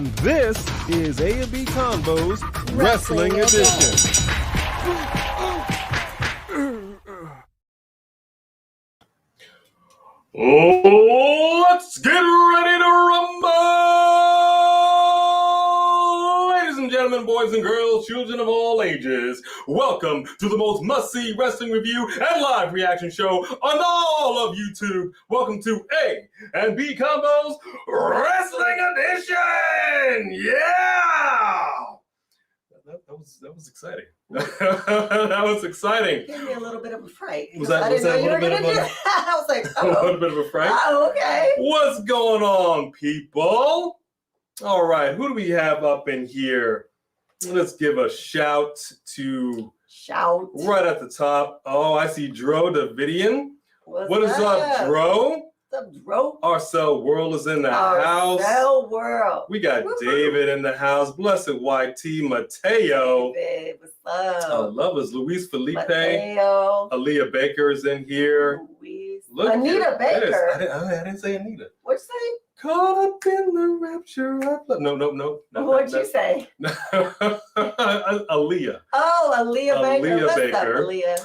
And this is A&B Convo's Wrestling Edition. Oh, let's get ready to rumble! Ladies and gentlemen, boys and girls, children of all ages, welcome to the most must-see wrestling review and live reaction show on all of YouTube. Welcome to A&B Convo's Wrestling Edition! Yeah! That was exciting. That was exciting. Give me a little bit of a fright. Was that a little bit of a... I was like, oh. A little bit of a fright? Oh, okay. What's going on, people? All right, who do we have up in here? Let's give a shout to... Shout. Right at the top. Oh, I see Dro Davidian. What is up, Dro? What's up, Dro? Arcel World is in the house. Arcel World. We got David in the house. Blessed YT Mateo. David, what's up? I love us. Luis Felipe. Mateo. Aaliyah Baker is in here. Luis. Look Anita Baker. I didn't say Anita. What'd you say? Caught up in the rapture of love. No. What'd you say? Aaliyah. Oh, Aaliyah Baker. Aaliyah What's Baker. up, Aaliyah?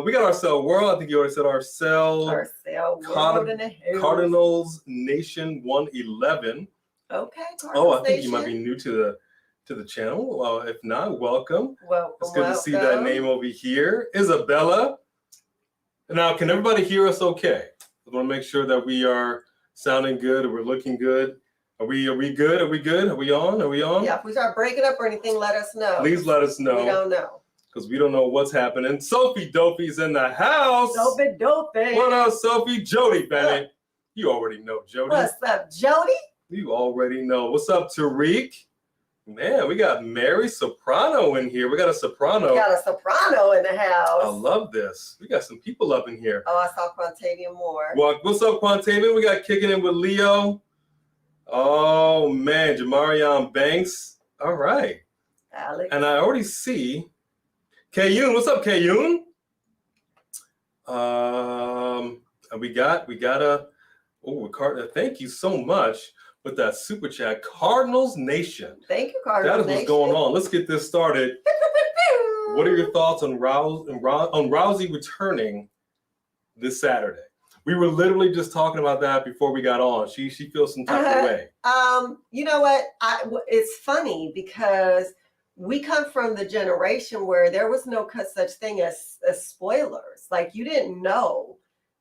We got Arcel World. I think you already said Arcel. Arcel World in the house. Cardinals Nation 111. Okay. Oh, I think you might be new to the channel. Well, if not, welcome. Well, it's good to see that name over here. Isabella. Now, can everybody hear us okay? I want to make sure that we are sounding good and we're looking good. Are we good? Are we good? Are we on? Yeah, if we start breaking up or anything, let us know. Please let us know. We don't know. Because we don't know what's happening. Sophie Dopey's in the house. Sophie Dopey. What up, Sophie? Jody Bennett. You already know, Jody. What's up, Jody? You already know. What's up, Tariq? Man, we got Maryse Soprano in here. We got a soprano. We got a soprano in the house. I love this. We got some people up in here. Oh, I saw Quantavian Moore. Well, what's up, Quantavian? We got Kicking In with Leo. Oh, man. Jamarion Banks. All right. Alex. And I already see Kayun. What's up, Kayun? We got thank you so much with that super chat. Cardinals Nation. Thank you, Cardinals That is what's going on. Let's get this started. What are your thoughts on Rousey returning this Saturday? We were literally just talking about that before we got on. She feels some type of way. You know what? It's funny because we come from the generation where there was no such thing as spoilers. Like, you didn't know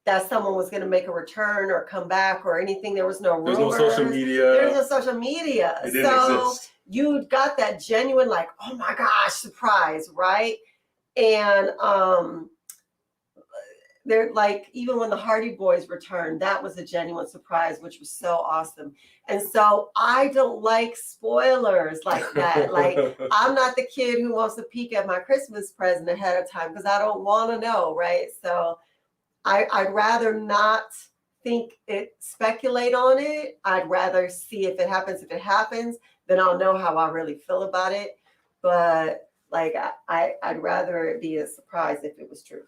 that someone was going to make a return or come back or anything. There was no rumors. There's no social media. There's no social media. It didn't exist. You got that genuine, like, oh my gosh, surprise, right? And they're like, even when the Hardy Boys returned, that was a genuine surprise, which was so awesome. And so I don't like spoilers like that. Like, I'm not the kid who wants to peek at my Christmas present ahead of time because I don't want to know, right? So I'd rather not speculate on it. I'd rather see if it happens. If it happens, then I'll know how I really feel about it. But like, I'd rather it be a surprise if it was true.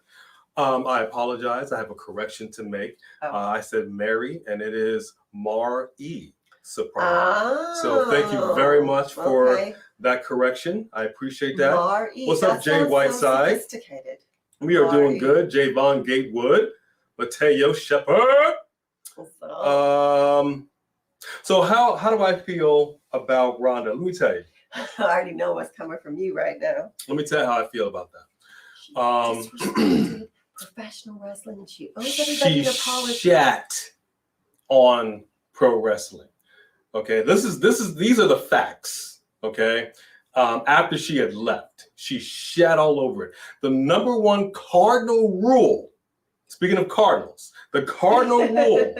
I apologize. I have a correction to make. Oh. I said Mary, and it is Maryse Soprano. So thank you very much for that correction. I appreciate that. Maryse. What's up, Jay Whiteside? Sophisticated. We are doing good. Javon Gatewood, Mateo Shepard. So how do I feel about Ronda? Let me tell you. I already know what's coming from you right now. Let me tell you how I feel about that. Professional wrestling. She shat on pro wrestling. Okay, these are the facts. Okay, after she had left, she shat all over it. The number one cardinal rule. Speaking of Cardinals, the cardinal rule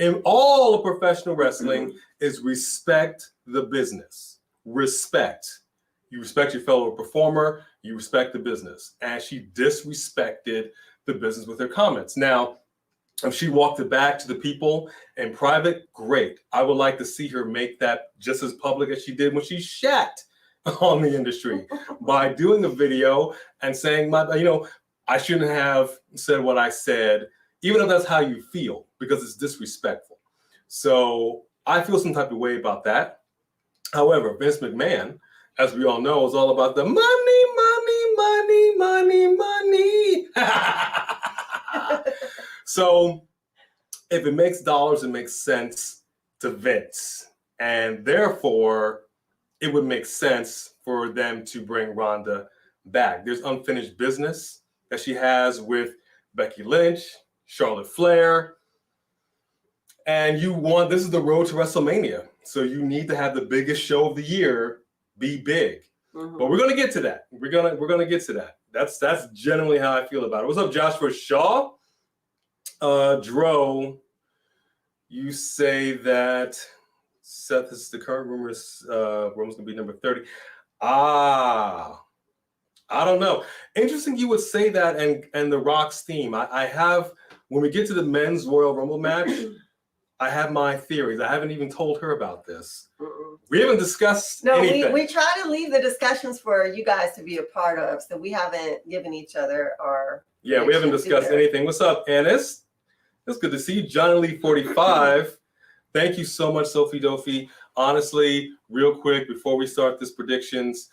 in all of professional wrestling is respect the business. Respect. You respect your fellow performer. You respect the business. And she disrespected the business with her comments. Now, if she walked it back to the people in private, great. I would like to see her make that just as public as she did when she shat on the industry by doing a video and saying, I shouldn't have said what I said, even if that's how you feel, because it's disrespectful. So I feel some type of way about that. However, Vince McMahon, as we all know, is all about the money, money, money, money, money. So if it makes dollars, it makes sense to Vince. And therefore, it would make sense for them to bring Ronda back. There's unfinished business that she has with Becky Lynch, Charlotte Flair. And this is the road to WrestleMania. So you need to have the biggest show of the year be big. Mm-hmm. But we're going to get to that. We're gonna get to that. That's generally how I feel about it. What's up, Joshua Shaw? Dro, you say that Seth is the current rumors. Roman's going to be number 30. I don't know. Interesting you would say that and The Rock's theme. I have, when we get to the men's Royal Rumble match, I have my theories. I haven't even told her about this. We haven't discussed anything. We try to leave the discussions for you guys to be a part of, so we haven't given each other our... Yeah, we haven't discussed anything. What's up, Ennis? It's good to see you. Johnny Lee 45. Thank you so much, Sophie Dofi. Honestly, real quick, before we start this predictions,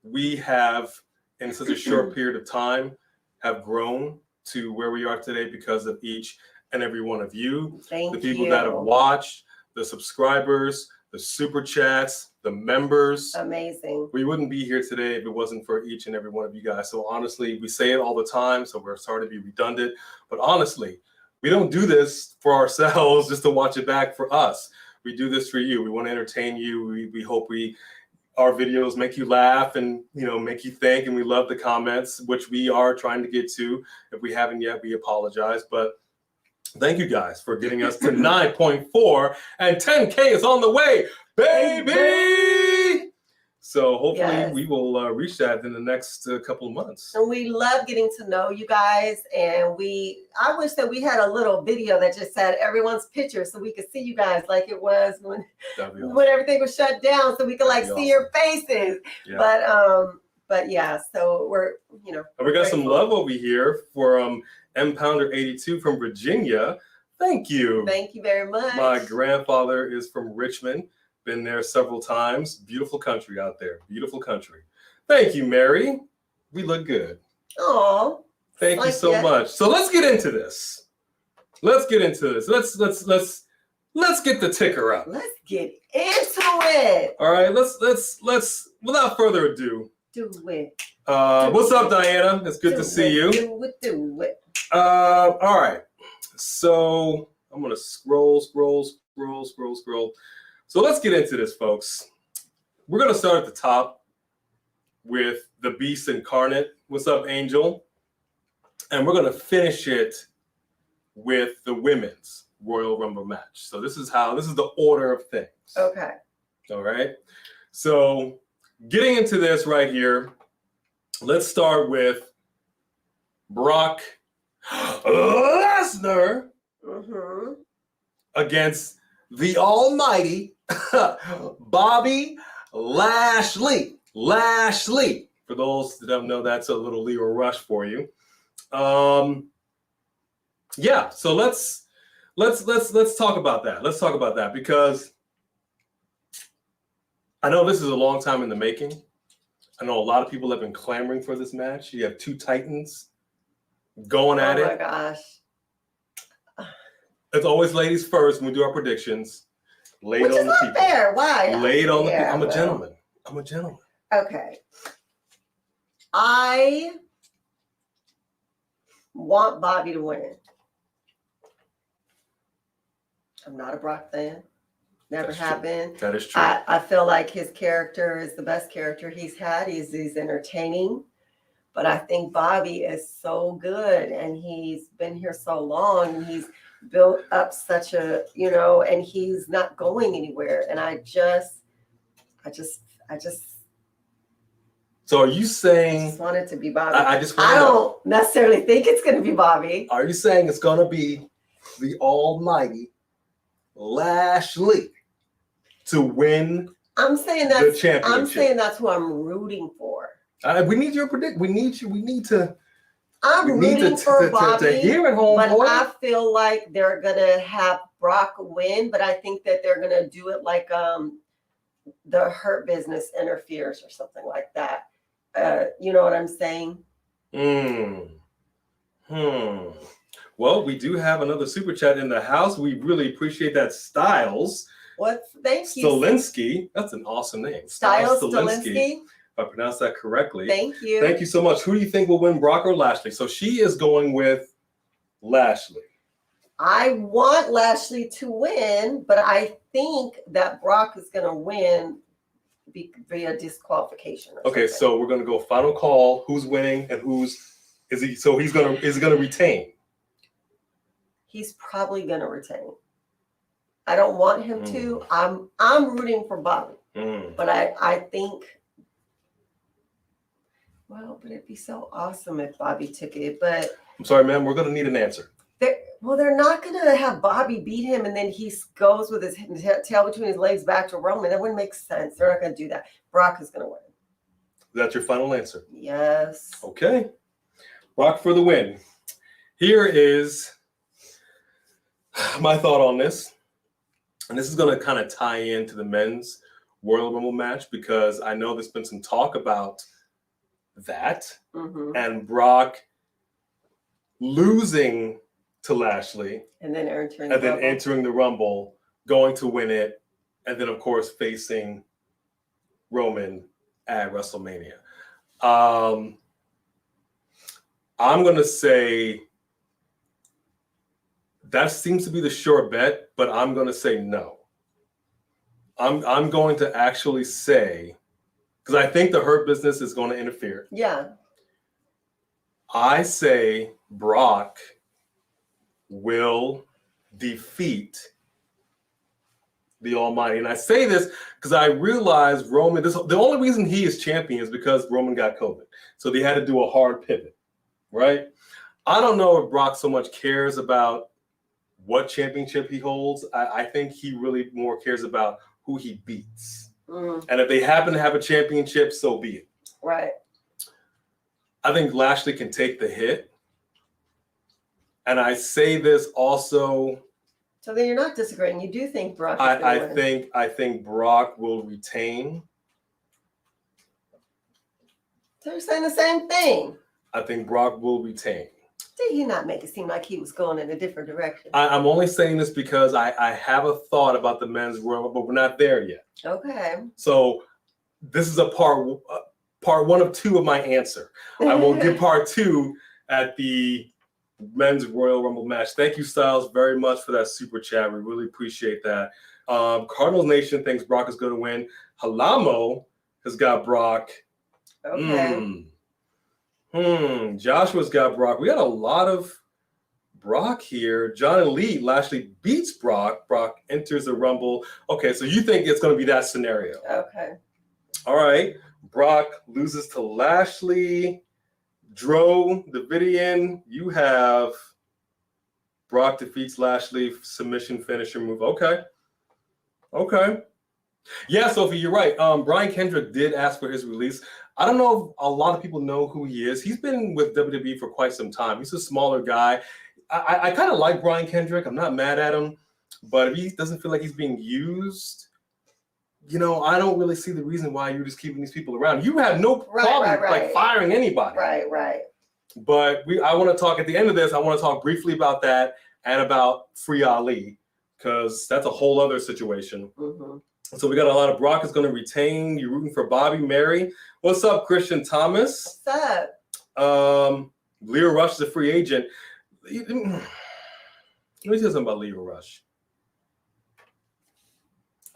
we have, in such a short period of time, have grown to where we are today because of each and every one of you. The people that have watched, the subscribers, the super chats, the members. Amazing. We wouldn't be here today if it wasn't for each and every one of you guys. So honestly, we say it all the time, so we're sorry to be redundant. But honestly, we don't do this for ourselves just to watch it back for us. We do this for you. We want to entertain you. We hope our videos make you laugh and make you think, and we love the comments, which we are trying to get to. If we haven't yet, we apologize. But thank you guys for getting us to 9.4, and 10K is on the way, baby! So hopefully we will reach that in the next couple of months. And we love getting to know you guys. And I wish that we had a little video that just had everyone's picture so we could see you guys like it was when everything was shut down, so we could see your faces. Yeah. But yeah, so we're, And we got some love over here for M Pounder 82 from Virginia. Thank you. Thank you very much. My grandfather is from Richmond. Been there several times. Beautiful country out there. Beautiful country. Thank you, Mary. We look good. Oh. Thank you so much. So let's get into this. Let's get the ticker up. Let's get into it. All right. Let's without further ado. Do it. What's up, Diana? It's good to see you. Do it. All right. So I'm gonna scroll. So let's get into this, folks. We're going to start at the top with the Beast Incarnate. What's up, Angel? And we're going to finish it with the women's Royal Rumble match. So this is the order of things. Okay. All right. So getting into this right here, let's start with Brock Lesnar against the almighty Bobby Lashley. For those that don't know, that's a little Leo Rush for you. Yeah, so let's talk about that. Let's talk about that because I know this is a long time in the making. I know a lot of people have been clamoring for this match. You have two Titans going at it. Oh my gosh. It's always ladies first when we do our predictions. Which is not fair. Why? Laid on the people. I'm a gentleman. Okay. I want Bobby to win. I'm not a Brock fan. Never have been. That is true. I feel like his character is the best character he's had. He's entertaining. But I think Bobby is so good, and he's been here so long, and he's built up such a, and he's not going anywhere. And I just. So are you saying? I just want it to be Bobby. I don't necessarily think it's going to be Bobby. Are you saying it's going to be the almighty Lashley to win? I'm saying the championship. I'm saying that's who I'm rooting for. We need your predict. We need to. I'm rooting for Bobby, to hear it, homeboy. But I feel like they're gonna have Brock win. But I think that they're gonna do it like the Hurt Business interferes or something like that. You know what I'm saying? Well, we do have another super chat in the house. We really appreciate that. Styles. Thank you. Stalinsky. That's an awesome name. Styles Stalinsky. If I pronounced that correctly. Thank you. Thank you so much. Who do you think will win, Brock or Lashley? So she is going with Lashley. I want Lashley to win, but I think that Brock is going to win via disqualification. Okay, so we're going to go final call. Who's winning and is he going to retain? He's probably going to retain. I don't want him to. I'm rooting for Bobby, but I think. Well, but it'd be so awesome if Bobby took it. But I'm sorry, ma'am. We're going to need an answer. They're not going to have Bobby beat him and then he goes with his tail between his legs back to Roman. That wouldn't make sense. They're not going to do that. Brock is going to win. That's your final answer? Yes. Okay. Brock for the win. Here is my thought on this. And this is going to kind of tie into the men's Royal Rumble match because I know there's been some talk about that. And Brock losing to Lashley and then entering the Rumble, going to win it, and then of course facing Roman at WrestleMania. I'm gonna say that seems to be the sure bet, but I'm gonna say no. I'm going to actually say, because I think the Hurt Business is going to interfere. Yeah. I say Brock will defeat the Almighty. And I say this because I realize Roman, the only reason he is champion is because Roman got COVID. So they had to do a hard pivot, right? I don't know if Brock so much cares about what championship he holds. I think he really more cares about who he beats. And if they happen to have a championship, so be it. Right. I think Lashley can take the hit. And I say this also. So then you're not disagreeing. You do think Brock is going to win. I think Brock will retain. So you're saying the same thing. I think Brock will retain. Did he not make it seem like he was going in a different direction? I'm only saying this because I have a thought about the men's Royal, but we're not there yet. Okay. So this is a part one of two of my answer. I will give part two at the men's Royal Rumble match. Thank you, Styles, very much for that super chat. We really appreciate that. Cardinals Nation thinks Brock is going to win. Halamo has got Brock. Okay. Joshua's got Brock. We got a lot of Brock here. John Elite, Lashley beats Brock. Brock enters the Rumble. Okay, so you think it's going to be that scenario. Okay. All right. Brock loses to Lashley. Dro, Davidian, you have Brock defeats Lashley, submission finisher move. Okay. Yeah, Sophie, you're right. Brian Kendrick did ask for his release. I don't know if a lot of people know who he is. He's been with WWE for quite some time. He's a smaller guy. I kind of like Brian Kendrick. I'm not mad at him. But if he doesn't feel like he's being used, I don't really see the reason why you're just keeping these people around. You have no problem like firing anybody. Right. But I want to talk at the end of this. I want to talk briefly about that and about Free Ali because that's a whole other situation. So we got a lot of Brock is going to retain. You're rooting for Bobby, Mary. What's up, Christian Thomas? What's up? Leo Rush is a free agent. Let me tell you something about Leo Rush.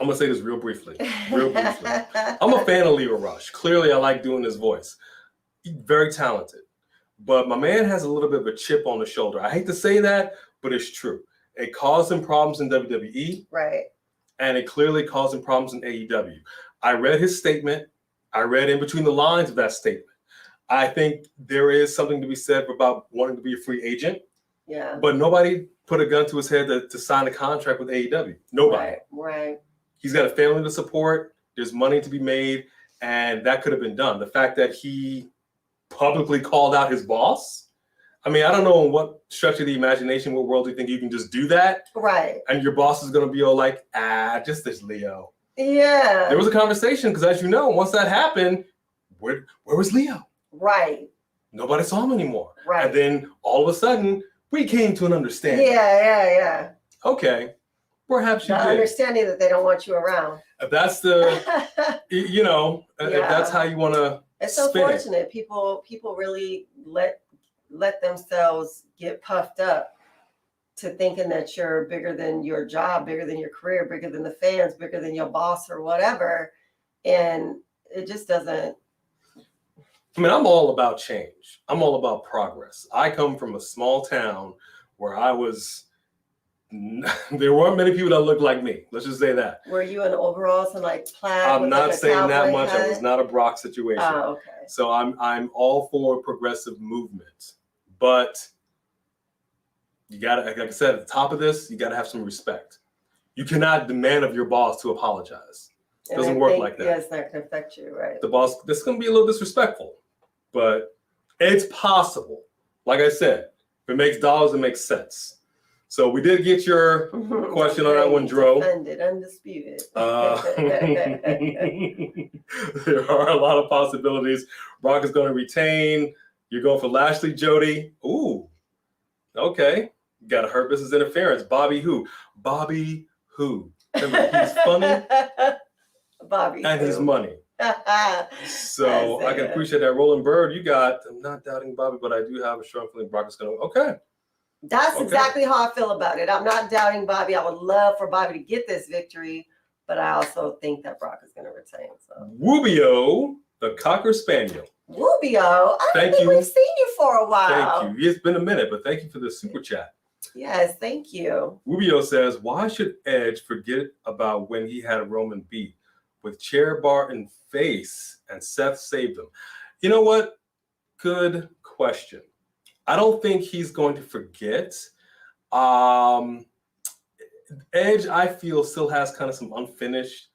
I'm going to say this real briefly. I'm a fan of Leo Rush. Clearly, I like doing his voice. He's very talented. But my man has a little bit of a chip on the shoulder. I hate to say that, but it's true. It caused him problems in WWE. Right. And it clearly caused him problems in AEW. I read his statement. I read in between the lines of that statement. I think there is something to be said about wanting to be a free agent. Yeah. But nobody put a gun to his head to sign a contract with AEW. Nobody. Right. He's got a family to support. There's money to be made. And that could have been done. The fact that he publicly called out his boss. I mean, I don't know in what stretch of the imagination, what world do you think you can just do that? Right. And your boss is going to be all like, just this Leo. Yeah. There was a conversation because, as you know, once that happened, where was Leo? Right. Nobody saw him anymore. Right. And then all of a sudden, we came to an understanding. Yeah. Okay. Perhaps you The did. understanding that they don't want you around. If that's the, you know, if that's how you want to It's spin unfortunate. People really let themselves get puffed up to thinking that you're bigger than your job, bigger than your career, bigger than the fans, bigger than your boss or whatever. And it just doesn't. I mean, I'm all about change. I'm all about progress. I come from a small town where there weren't many people that looked like me. Let's just say that. Were you in overalls and like plaid? I'm with not like a saying that cowboy much. hat? I was not a Brock situation. Oh, okay. So I'm all for progressive movement. But you gotta, like I said, at the top of this, you gotta have some respect. You cannot demand of your boss to apologize. It doesn't work like that. Yeah, it's not gonna affect you, right? The boss, that's gonna be a little disrespectful. But it's possible. Like I said, if it makes dollars, it makes sense. So we did get your question on that one, Dro. Defended, undisputed. There are a lot of possibilities. Brock is going to retain. You're going for Lashley, Jody. Ooh, okay. You got a hurt business interference. Bobby who? Bobby who? Remember, he's funny. Bobby and who? his money. So I can appreciate that. Roland Bird, you got, I'm not doubting Bobby, but I do have a strong feeling Brock is going to, okay. That's exactly how I feel about it. I'm not doubting Bobby. I would love for Bobby to get this victory, but I also think that Brock is going to retain. So Rubio, the Cocker Spaniel. Rubio, I don't think we've seen you for a while. Thank you. It's been a minute, but thank you for the super chat. Yes, thank you. Rubio says, why should Edge forget about when he had Roman beat with chair bar in face and Seth saved him? You know what? Good question. I don't think he's going to forget. Edge, I feel, still has kind of some unfinished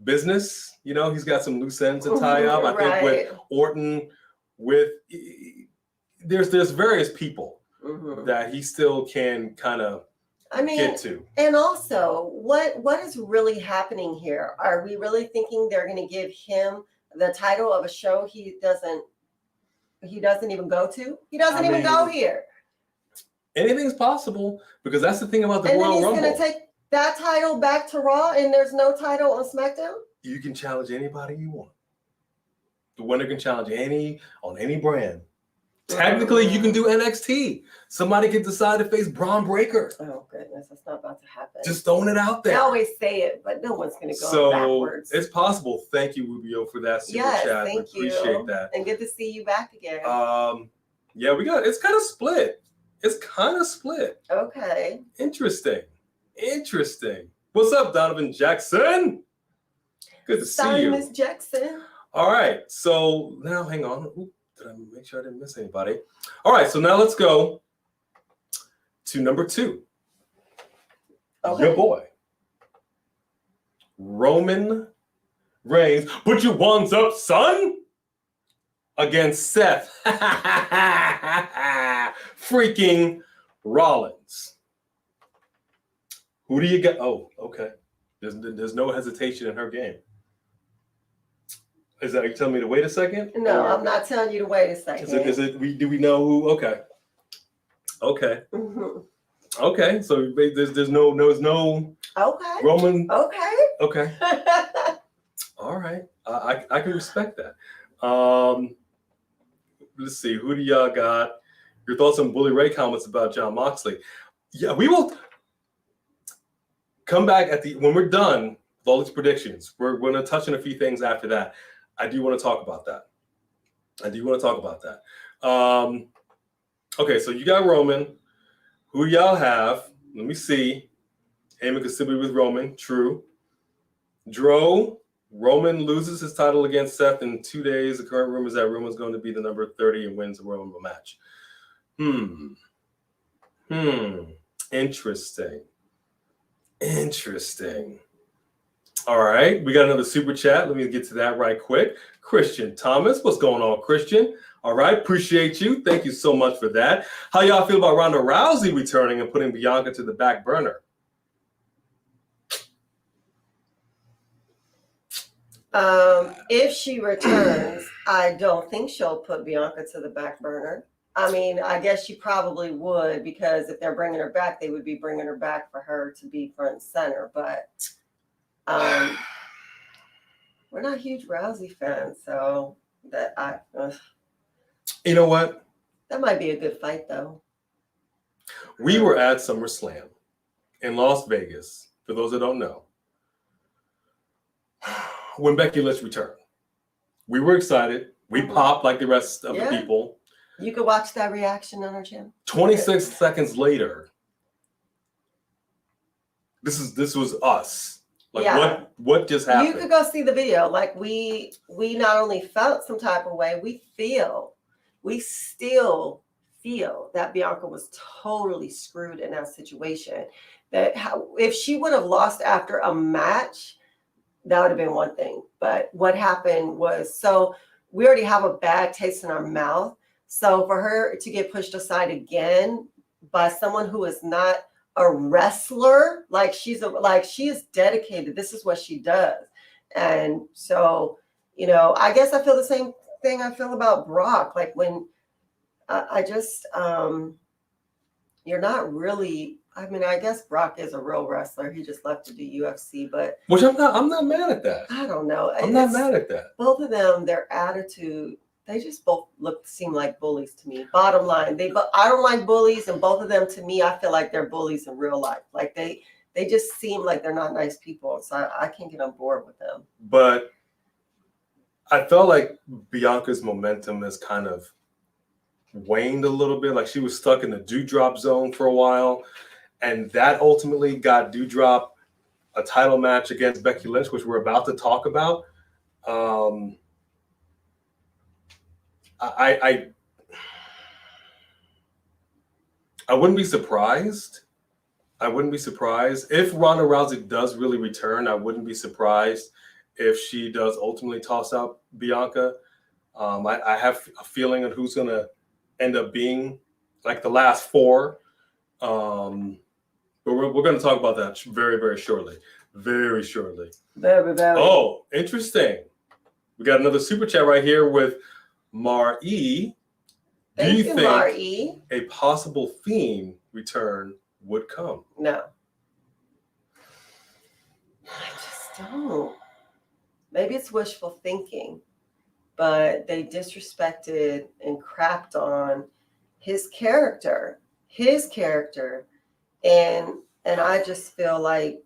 business. You know, he's got some loose ends to tie up. I think with Orton, there's various people that he still can kind of get to. And also, what is really happening here? Are we really thinking they're going to give him the title of a show he doesn't even go to? He doesn't even go here. Anything's possible because that's the thing about the Royal Rumble. And then he's going to take that title back to Raw and there's no title on SmackDown? You can challenge anybody you want. The winner can challenge on any brand. Technically, you can do NXT. Somebody can decide to face Braun Breaker. Oh, goodness. That's not about to happen. Just throwing it out there. I always say it, but no one's going to go backwards. So it's possible. Thank you, Rubio, for that super chat. Thank you. Appreciate that. And good to see you back again. Yeah, it's kind of split. Okay. Interesting. What's up, Donovan Jackson? Good to see you. Miss Jackson. All right. So now, hang on. Did I make sure I didn't miss anybody? All right. So now let's go to number 2. Okay. Your boy, Roman Reigns. Put your ones up, son. Against Seth. Freaking Rollins. Who do you got? Oh, okay. There's no hesitation in her game. Is that you telling me to wait a second? No, I'm not telling you to wait a second. Do we know who? Okay. Mm-hmm. Okay. So there's no okay. Roman. Okay. All right. I can respect that. Let's see. Who do y'all got? Your thoughts on Bully Ray comments about Jon Moxley? Yeah, we will come back when we're done with all these predictions. We're going to touch on a few things after that. I do want to talk about that. Okay, so you got Roman. Who do y'all have? Let me see. Heyman could still be with Roman. True. Dro. Roman loses his title against Seth in 2 days. The current rumor is that Roman's going to be the number 30 and wins the Royal Rumble match. Interesting. All right. We got another super chat. Let me get to that right quick. Christian Thomas. What's going on, Christian? All right. Appreciate you. Thank you so much for that. How y'all feel about Ronda Rousey returning and putting Bianca to the back burner? If she returns, I don't think she'll put Bianca to the back burner. I mean, I guess she probably would, because if they're bringing her back, they would be bringing her back for her to be front and center. But we're not huge Rousey fans, so You know what? that might be a good fight, though. We were at SummerSlam in Las Vegas, for those that don't know, when Becky Lynch returned. We were excited. We popped like the rest of the people. You could watch that reaction on our channel. 26 seconds later, this was us. Like what just happened? You could go see the video. Like we not only felt some type of way, we still feel that Bianca was totally screwed in that situation. That if she would have lost after a match, that would have been one thing. But what happened was, so we already have a bad taste in our mouth. So for her to get pushed aside again by someone who is not a wrestler, she is dedicated. This is what she does. And so, I guess I feel the same thing I feel about Brock. Like when you're not really, I mean, I guess Brock is a real wrestler. He just left to do UFC, but which I'm not mad at that. I don't know. I'm not mad at that. Both of them, their attitude, they just both seem like bullies to me. Bottom line, I don't like bullies, and both of them, to me, I feel like they're bullies in real life. Like they just seem like they're not nice people, so I can't get on board with them. But I felt like Bianca's momentum has kind of waned a little bit. Like she was stuck in the Doudrop zone for a while, and that ultimately got Doudrop a title match against Becky Lynch, which we're about to talk about. I wouldn't be surprised. I wouldn't be surprised if Ronda Rousey does really return. I wouldn't be surprised if she does ultimately toss out Bianca. I have a feeling of who's going to end up being like the last four. But we're going to talk about that very, very shortly. Very shortly. Very, very. Oh, interesting. We got another super chat right here with Maryse. Do you think Maryse, a possible Fiend return would come? No. I just don't. Maybe it's wishful thinking, but they disrespected and crapped on his character, and I just feel like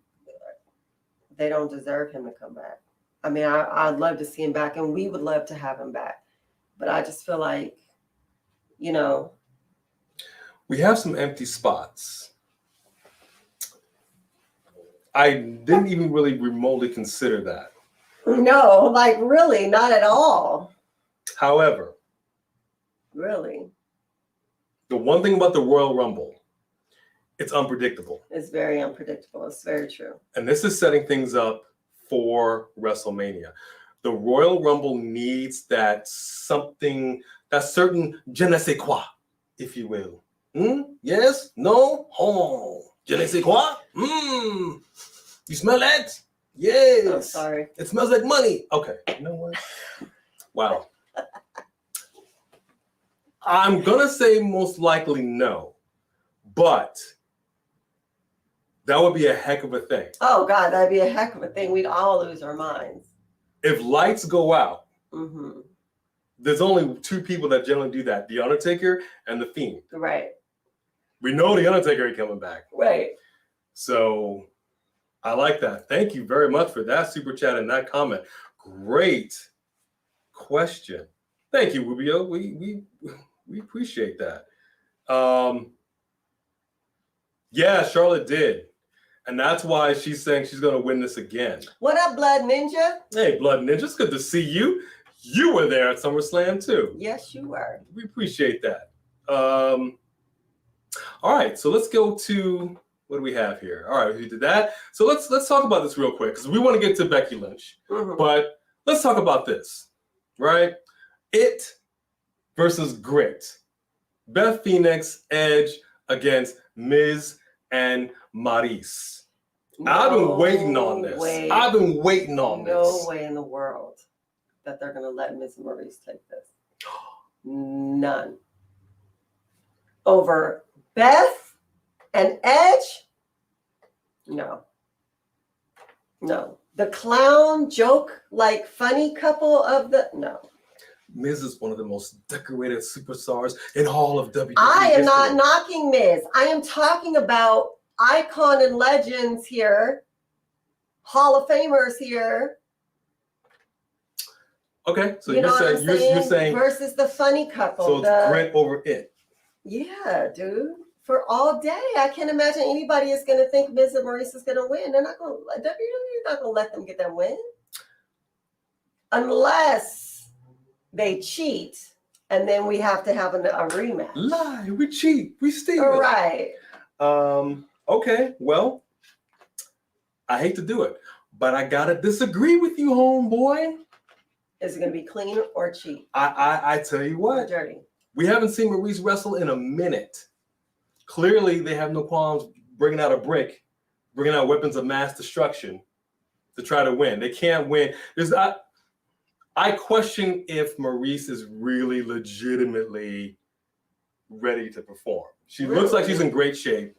they don't deserve him to come back. I mean, I'd love to see him back, and we would love to have him back, but I just feel like, we have some empty spots. I didn't even really remotely consider that. No, like really, not at all. However, Really, the one thing about the Royal Rumble, it's unpredictable. it's very unpredictable. It's very true. And this is setting things up for WrestleMania. The Royal Rumble needs that certain je ne sais quoi, if you will. Yes? No? Oh, je ne sais quoi? You smell that? Yes. I'm sorry. It smells like money. Okay. You know what? Wow. I'm going to say most likely no, but that would be a heck of a thing. Oh, God, that'd be a heck of a thing. We'd all lose our minds. If lights go out, Mm-hmm. there's only two people that generally do that, The Undertaker and The Fiend. Right. We know The Undertaker ain't coming back. Right. So I like that. Thank you very much for that super chat and that comment. Great question. Thank you, Rubio. We appreciate that. Yeah, Charlotte did. And that's why she's saying she's going to win this again. What up, Blood Ninja? Hey, Blood Ninja, it's good to see you. You were there at SummerSlam, too. Yes, you were. We appreciate that. All right, so let's go to, what do we have here? All right, we did that. So let's talk about this real quick, because we want to get to Becky Lynch. Mm-hmm. But let's talk about this, right? It versus Grit. Beth Phoenix, Edge against Miz and Maryse. I've been waiting on this. Way. I've been waiting on this. No way in the world that they're going to let Ms. Maryse take this. None. Over Beth and Edge? No. No. The clown joke, like funny couple of the, no. Miz is one of the most decorated superstars in all of WWE. I am not history. knocking Miz. I am talking about icon and legends here, Hall of Famers here. Okay, so You know what I'm you're saying versus the funny couple. so it's Grant over it. Yeah, dude. For all day, I can't imagine anybody is going to think Miz and Maryse is going to win. They're not going. WWE not going to let them get that win unless they cheat, and then we have to have a rematch. Lie, we cheat, we steal. All right. Okay, well, I hate to do it, but I gotta disagree with you, homeboy. Is it going to be clean or cheap? I tell you Or what, dirty? we haven't seen Maryse wrestle in a minute. Clearly, they have no qualms bringing out a brick, bringing out weapons of mass destruction to try to win. They can't win. I question if Maryse is really legitimately ready to perform. She looks like she's in great shape.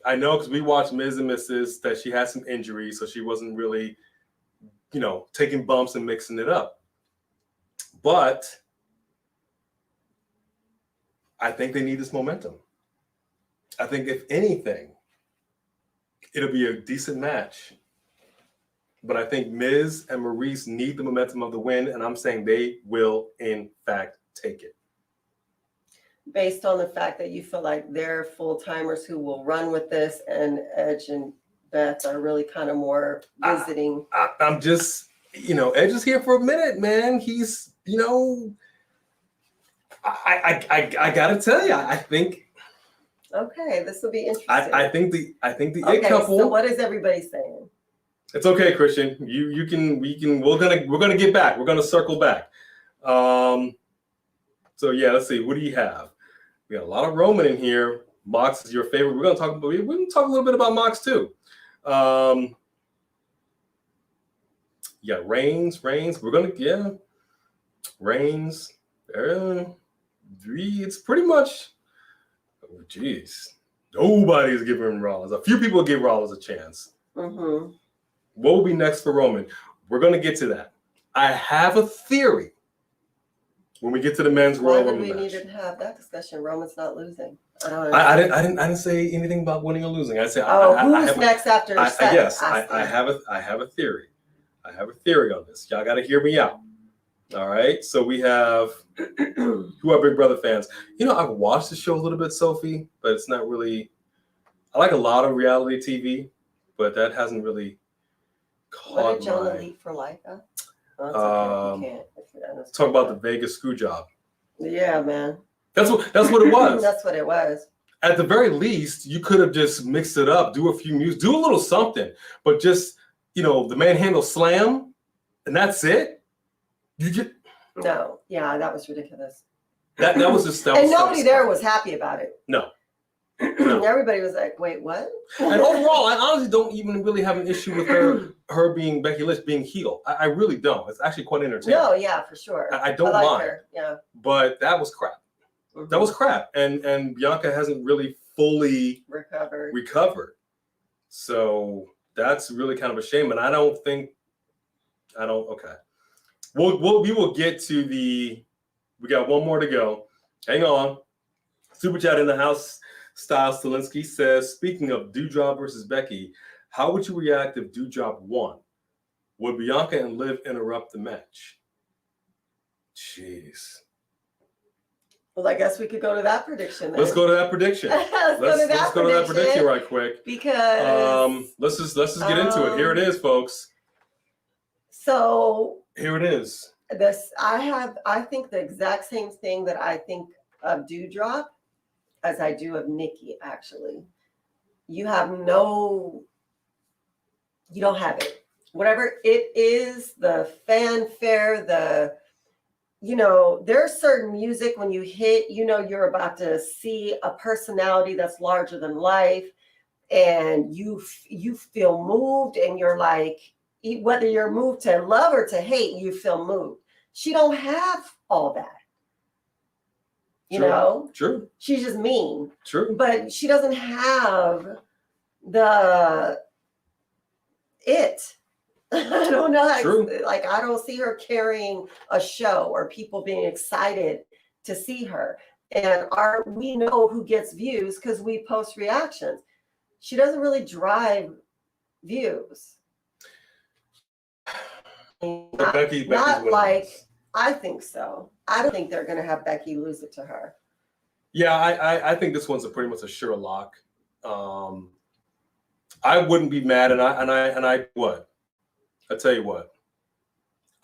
I know because we watched Ms. and Mrs. that she had some injuries, so she wasn't really, taking bumps and mixing it up. But I think they need this momentum. I think if anything, it'll be a decent match. But I think Miz and Maryse need the momentum of the win, and I'm saying they will, in fact, take it. Based on the fact that you feel like they're full-timers who will run with this, and Edge and Beth are really kind of more visiting. I'm just, Edge is here for a minute, man. He's, I gotta tell you, I think. Okay, this will be interesting. I think the okay, it couple. So what is everybody saying? It's okay, Christian. We're gonna get back. We're gonna circle back. So yeah, let's see. What do you have? We got a lot of Roman in here. Mox is your favorite. We're gonna talk a little bit about Mox too. Yeah, Reigns. Reigns. It's pretty much. Oh, geez. Nobody's giving Rollins. A few people give Rollins a chance. Mm-hmm. What will be next for Roman? We're going to get to that. I have a theory when we get to the men's Royal Rumble match. Why do we need to have that discussion? Roman's not losing. I didn't say anything about winning or losing. I said who's next after Seth? Yes, I have a theory. I have a theory on this. Y'all got to hear me out. All right. So we have who are Big Brother fans. I've watched the show a little bit, Sophie, but it's not really. I like a lot of reality TV, but that hasn't really. What did Jonah leave for life? Okay. You can't. Talk about the Vegas screw job. Yeah, man. That's what it was. That's what it was. At the very least, you could have just mixed it up, do a few music, do a little something, but just the manhandle slam, and that's it. No, yeah, that was ridiculous. That was just and nobody there was happy about it. No. Everybody was like, "Wait, what?" And overall, I honestly don't even really have an issue with her being Becky Lynch being heel. I really don't. It's actually quite entertaining. No, yeah, for sure. I don't mind. Her. Yeah. But that was crap. Mm-hmm. That was crap. And Bianca hasn't really fully recovered. So that's really kind of a shame. And okay. We will get to we got one more to go. Hang on. Super chat in the house. Styles Stalinsky says, speaking of Doudrop versus Becky, how would you react if Doudrop won? Would Bianca and Liv interrupt the match? Jeez. Well, I guess we could go to that prediction then. Let's go to that prediction. Let's go to that prediction right quick. Because let's just get into it. Here it is, folks. So here it is. I think the exact same thing that I think of Doudrop as I do of Nikki, actually. You don't have it. Whatever it is, the fanfare, there's certain music when you hit, you're about to see a personality that's larger than life. and you feel moved, and you're like, whether you're moved to love or to hate, you feel moved. She don't have all that. You know? True. She's just mean. True. But she doesn't have the it. I don't know how to, like, I don't see her carrying a show or people being excited to see her. And we know who gets views because we post reactions. She doesn't really drive views. Becky's not like, I think so. I don't think they're going to have Becky lose it to her. Yeah, I think this one's pretty much a sure lock. I wouldn't be mad, and I what? I tell you what,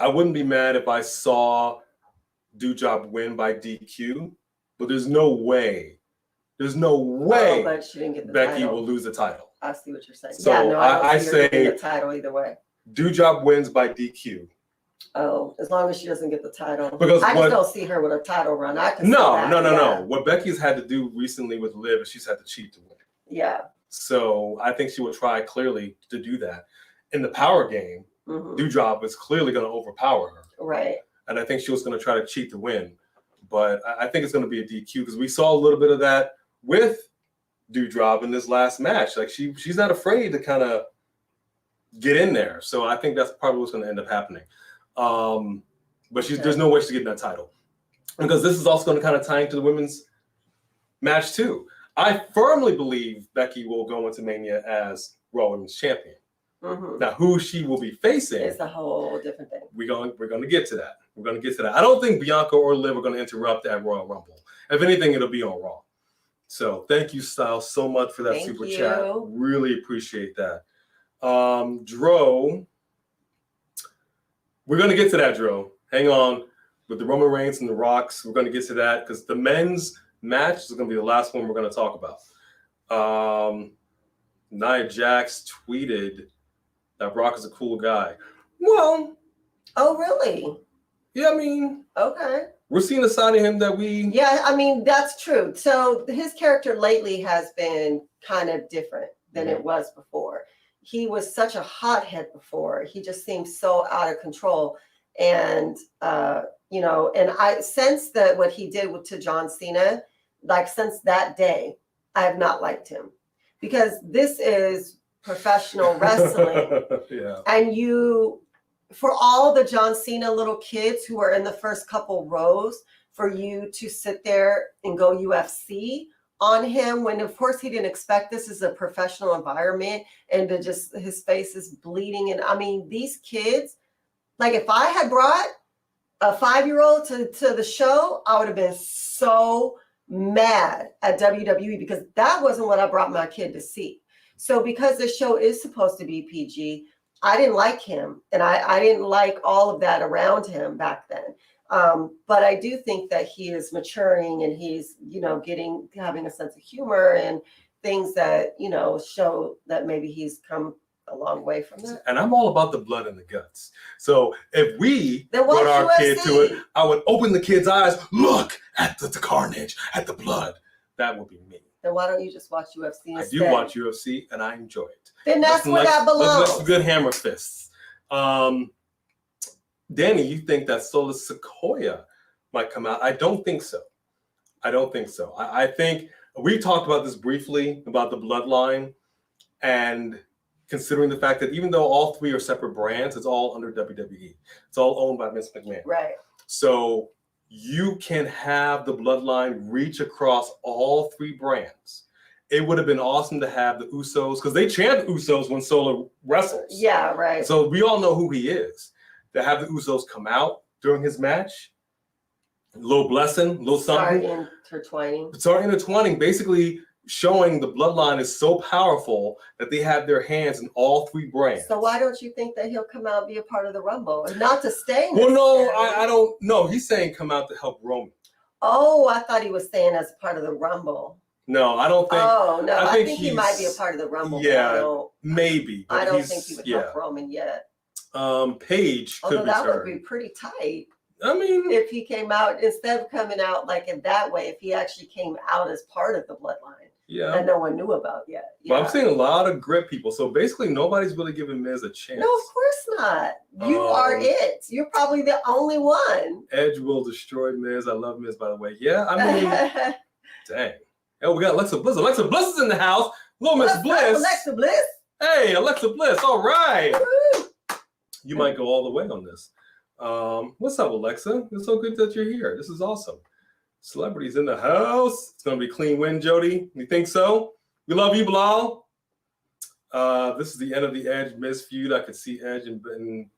I wouldn't be mad if I saw Doudrop win by DQ, but there's no way but she didn't get the Becky title. will lose the title. I see what you're saying. So yeah, no, I say the title either way. Doudrop wins by DQ. Oh, as long as she doesn't get the title. Because I just don't see her with a title run. I can No. What Becky's had to do recently with Liv is she's had to cheat to win. Yeah. So I think she will try clearly to do that. In the power game, Doudrop is clearly going to overpower her. Right. And I think she was going to try to cheat to win. But I think it's going to be a DQ because we saw a little bit of that with Doudrop in this last match. Like she's not afraid to kind of get in there. So I think that's probably what's going to end up happening. But there's no way she's getting that title. Because this is also going to kind of tie into the women's match too. I firmly believe Becky will go into Mania as Raw Women's Champion. Now, who she will be facing is a whole different thing. We're going to get to that. We're going to get to that. I don't think Bianca or Liv are going to interrupt at Royal Rumble. If anything, it'll be on Raw. So thank you, Styles, so much for that super chat. Really appreciate that. Dro, we're going to get to that, Dro. Hang on. With the Roman Reigns and the Rocks, we're going to get to that because the men's match is going to be the last one we're going to talk about. Nia Jax tweeted that Brock is a cool guy. Well. Oh, really? Yeah, I mean. Okay. We're seeing a side of him that we. Yeah, I mean, that's true. So his character lately has been kind of different than it was before. He was such a hothead before. He just seemed so out of control. And, and I sense that what he did to John Cena, like since that day, I have not liked him. Because this is professional wrestling. Yeah. And for all the John Cena little kids who are in the first couple rows, for you to sit there and go UFC on him when, of course, he didn't expect this is a professional environment and his face is bleeding. And I mean, these kids, like if I had brought a 5-year-old to the show, I would have been so mad at WWE because that wasn't what I brought my kid to see. So because the show is supposed to be PG, I didn't like him. And I didn't like all of that around him back then. But I do think that he is maturing and he's, having a sense of humor and things that, show that maybe he's come a long way from that. And I'm all about the blood and the guts. So if we brought our kid to it, I would open the kid's eyes, look at the carnage, at the blood. That would be me. Then why don't you just watch UFC instead? I do watch UFC and I enjoy it. Then that's where that belongs. Let's good hammer fists. Danny, you think that Solus Sequoia might come out? I don't think so. I think we talked about this briefly about the bloodline and considering the fact that even though all three are separate brands, it's all under WWE. It's all owned by Vince McMahon. Right. So you can have the bloodline reach across all three brands. It would have been awesome to have the Usos, because they chant Usos when Solo wrestles. Yeah, right. So we all know who he is. To have the Usos come out during his match, a little blessing, a little something. Start intertwining, basically showing the bloodline is so powerful that they have their hands in all three brands. So why don't you think that he'll come out and be a part of the Rumble and not to stay? Well, no, I don't know. He's saying come out to help Roman. Oh, I thought he was saying as part of the Rumble. No, I don't think. Oh, no, I think he might be a part of the Rumble. Yeah, maybe. I don't think he would help Roman yet. Paige could Although that return. would be pretty tight. I mean, if he came out instead of coming out like in that way, if he actually came out as part of the bloodline that no one knew about yet. But I'm seeing a lot of grit people. So basically, nobody's really giving Miz a chance. No, of course not. You are it. You're probably the only one. Edge will destroy Miz. I love Miz, by the way. Yeah, I mean, dang. Oh, we got Alexa Bliss. Alexa Bliss is in the house. Little Miss Bliss. Alexa Bliss. Hey, Alexa Bliss. All right. Woo-hoo. You might go all the way on this. What's up, Alexa? It's so good that you're here. This is awesome. Celebrities in the house. It's going to be a clean win, Jody. You think so? We love you, Bilal. This is the end of the Edge Miz feud. I could see Edge in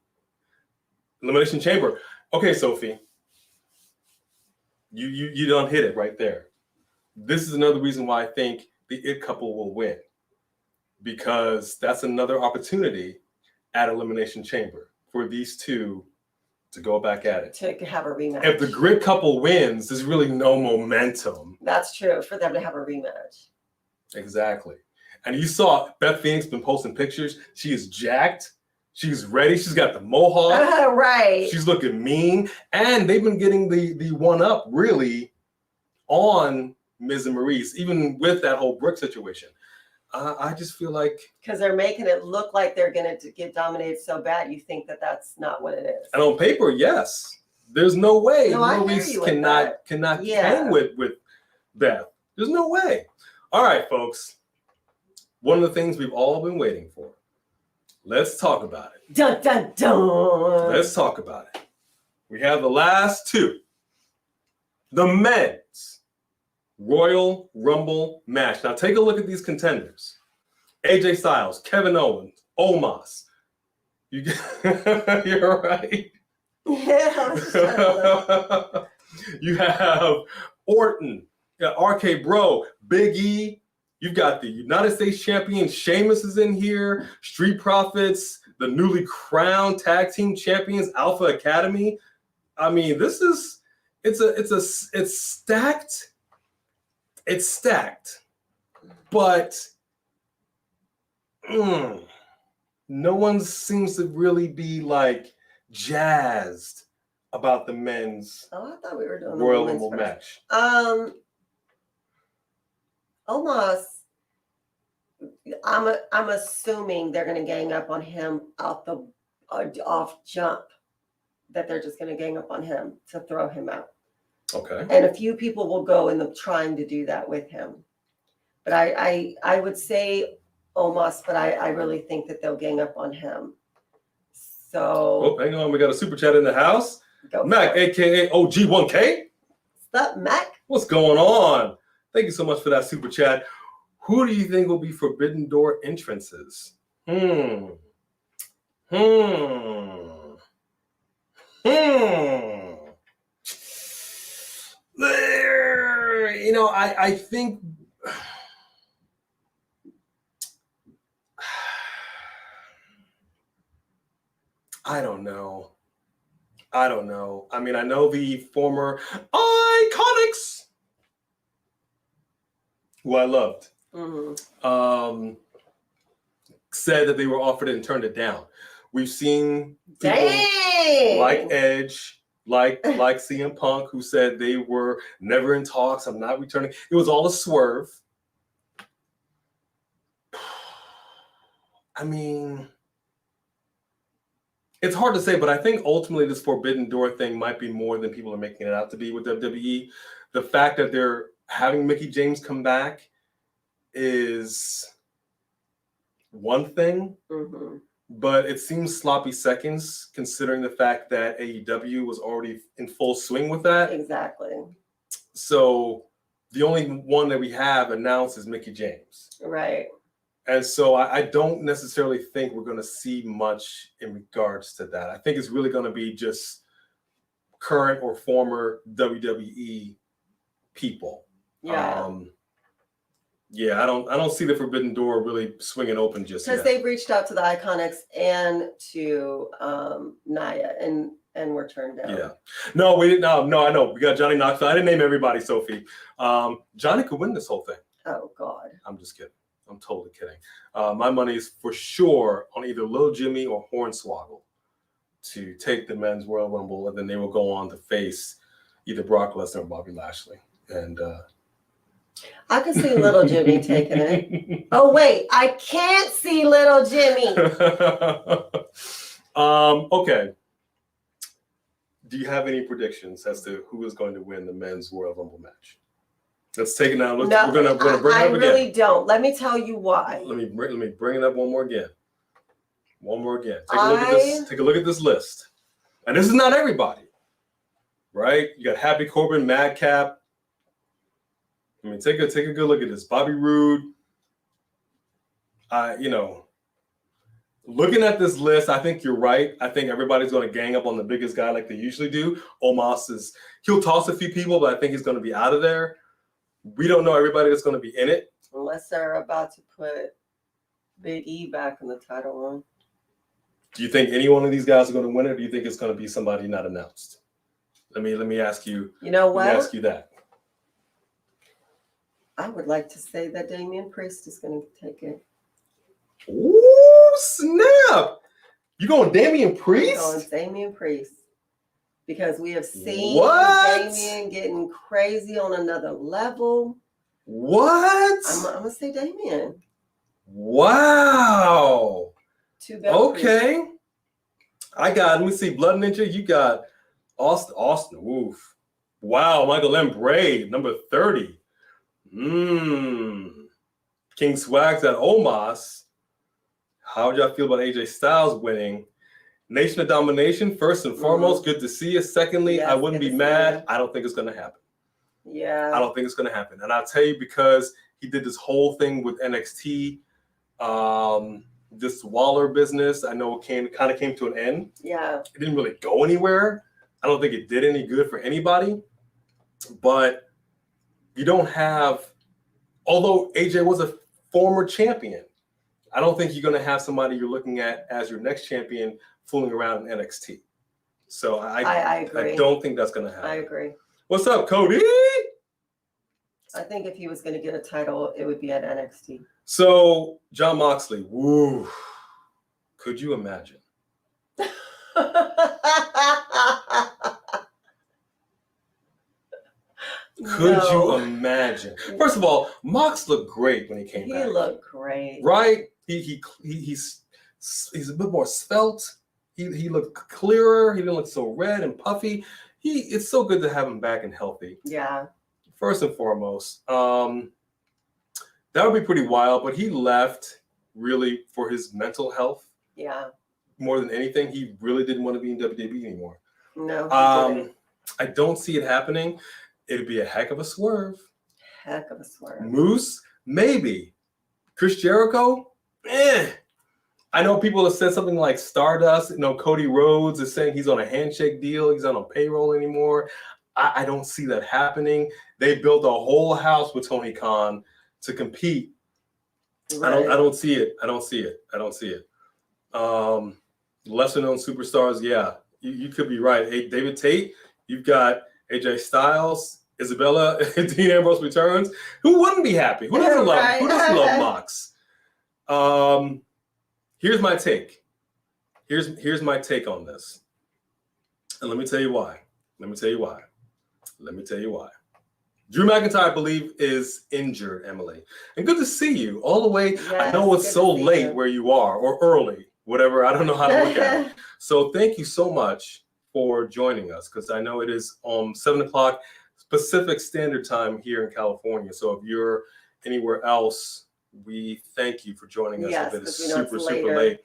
Elimination Chamber. Okay, Sophie. You don't hit it right there. This is another reason why I think the It couple will win. Because that's another opportunity at Elimination Chamber for these two to go back at it. To have a rematch. If the Grid couple wins, there's really no momentum. That's true, for them to have a rematch. Exactly. And you saw Beth Phoenix been posting pictures. She is jacked. She's ready. She's got the mohawk. Right. She's looking mean. And they've been getting the one up really on Miz and Maryse, even with that whole Brooke situation. I just feel like... Because they're making it look like they're going to get dominated so bad, you think that that's not what it is. And on paper, yes. There's no way Maryse cannot hang with Beth. There's no way. All right, folks. One of the things we've all been waiting for. Let's talk about it. Dun, dun, dun. Let's talk about it. We have the last two. The men's Royal Rumble match. Now take a look at these contenders. AJ Styles, Kevin Owens, Omos. You're right. Yeah. You have Orton, RK Bro, Big E. You've got the United States champion Sheamus is in here. Street Profits, the newly crowned tag team champions Alpha Academy. I mean, this is it's stacked. It's stacked, but no one seems to really be like jazzed about the men's I thought we were doing Royal Rumble match. Almost. I'm assuming they're going to gang up on him off jump. That they're just going to gang up on him to throw him out. Okay. And a few people will go in the trying to do that with him. But I would say almost, but I really think that they'll gang up on him. So hang on, we got a super chat in the house. Mac, aka OG1K. What's up, Mac? What's going on? Thank you so much for that super chat. Who do you think will be Forbidden Door entrances? There, I think I don't know. I mean, I know the former Iconics, who I loved, said that they were offered it and turned it down. We've seen people like Edge, like CM Punk, who said they were never in talks. I'm not returning. It was all a swerve. I mean, it's hard to say, but I think ultimately this Forbidden Door thing might be more than people are making it out to be with WWE. The fact that they're having Mickie James come back is one thing. But it seems sloppy seconds considering the fact that AEW was already in full swing with that. Exactly. So the only one that we have announced is Mickie James. Right. And so I don't necessarily think we're going to see much in regards to that. I think it's really going to be just current or former WWE people. Yeah. Yeah, I don't see the Forbidden Door really swinging open just yet. Because they've reached out to the Iconics and to Nia, and were turned down. Yeah. No, we didn't. No, I know. We got Johnny Knoxville. I didn't name everybody, Sophie. Johnny could win this whole thing. Oh, God. I'm just kidding. I'm totally kidding. My money is for sure on either Lil Jimmy or Hornswoggle to take the men's Royal Rumble, and then they will go on to face either Brock Lesnar or Bobby Lashley. And I can see little Jimmy taking it. Oh wait, I can't see little Jimmy. Okay. Do you have any predictions as to who is going to win the men's Royal Rumble match? Let's take it now. We're gonna bring it up again. I really don't. Let me tell you why. Let me bring it up one more again. Take a look at this list. And this is not everybody, right? You got Happy Corbin, Madcap. I mean, take a good look at this. Bobby Roode. Looking at this list, I think you're right. I think everybody's going to gang up on the biggest guy like they usually do. He'll toss a few people, but I think he's going to be out of there. We don't know everybody that's going to be in it. Unless they're about to put Big E back in the title run. Do you think any one of these guys are going to win it, or do you think it's going to be somebody not announced? Let me ask you. You know what? Let me ask you that. I would like to say that Damian Priest is going to take it. Ooh, snap! You going Damian Priest? I'm going Damian Priest. Because we have seen What? Damian getting crazy on another level. What? I'm going to say Damian. Wow. Okay. Priest. Let me see, Blood Ninja, you got Austin. Oof. Wow, Michael M. Bray, number 30. King Swags at Omos. How would y'all feel about AJ Styles winning? Nation of Domination, first and foremost, good to see you. Secondly, Yes, I wouldn't be mad. I don't think it's going to happen. Yeah. I don't think it's going to happen. And I'll tell you, because he did this whole thing with NXT, this Waller business, I know it kind of came to an end. Yeah. It didn't really go anywhere. I don't think it did any good for anybody. But you don't have, although AJ was a former champion, I don't think you're going to have somebody you're looking at as your next champion fooling around in NXT. So I agree. I don't think that's going to happen. I agree. What's up, Cody? I think if he was going to get a title, it would be at NXT. So, Jon Moxley, woo. Could you imagine? Could you imagine? First of all, Mox looked great when he came back. He looked great. Right? He's a bit more svelte. He looked clearer. He didn't look so red and puffy. It's so good to have him back and healthy. Yeah. First and foremost, that would be pretty wild. But he left really for his mental health. Yeah. More than anything, he really didn't want to be in WWE anymore. No. I don't see it happening. It'd be a heck of a swerve. Heck of a swerve. Moose, maybe. Chris Jericho, I know people have said something like Stardust. Cody Rhodes is saying he's on a handshake deal. He's not on payroll anymore. I don't see that happening. They built a whole house with Tony Khan to compete. Right. I don't see it. Lesser known superstars, yeah, you could be right. Hey, David Tate, you've got AJ Styles, Isabella, Dean Ambrose returns. Who wouldn't be happy? Who doesn't love Mox? Here's my take. Here's my take on this. And let me tell you why. Drew McIntyre, I believe, is injured, Emily. And good to see you all the way. Yes, I know it's so late where you are, or early, whatever. I don't know how to look at it. So thank you so much for joining us, because I know it is 7 o'clock Pacific Standard Time here in California. So if you're anywhere else, we thank you for joining us. Yes, it is super late.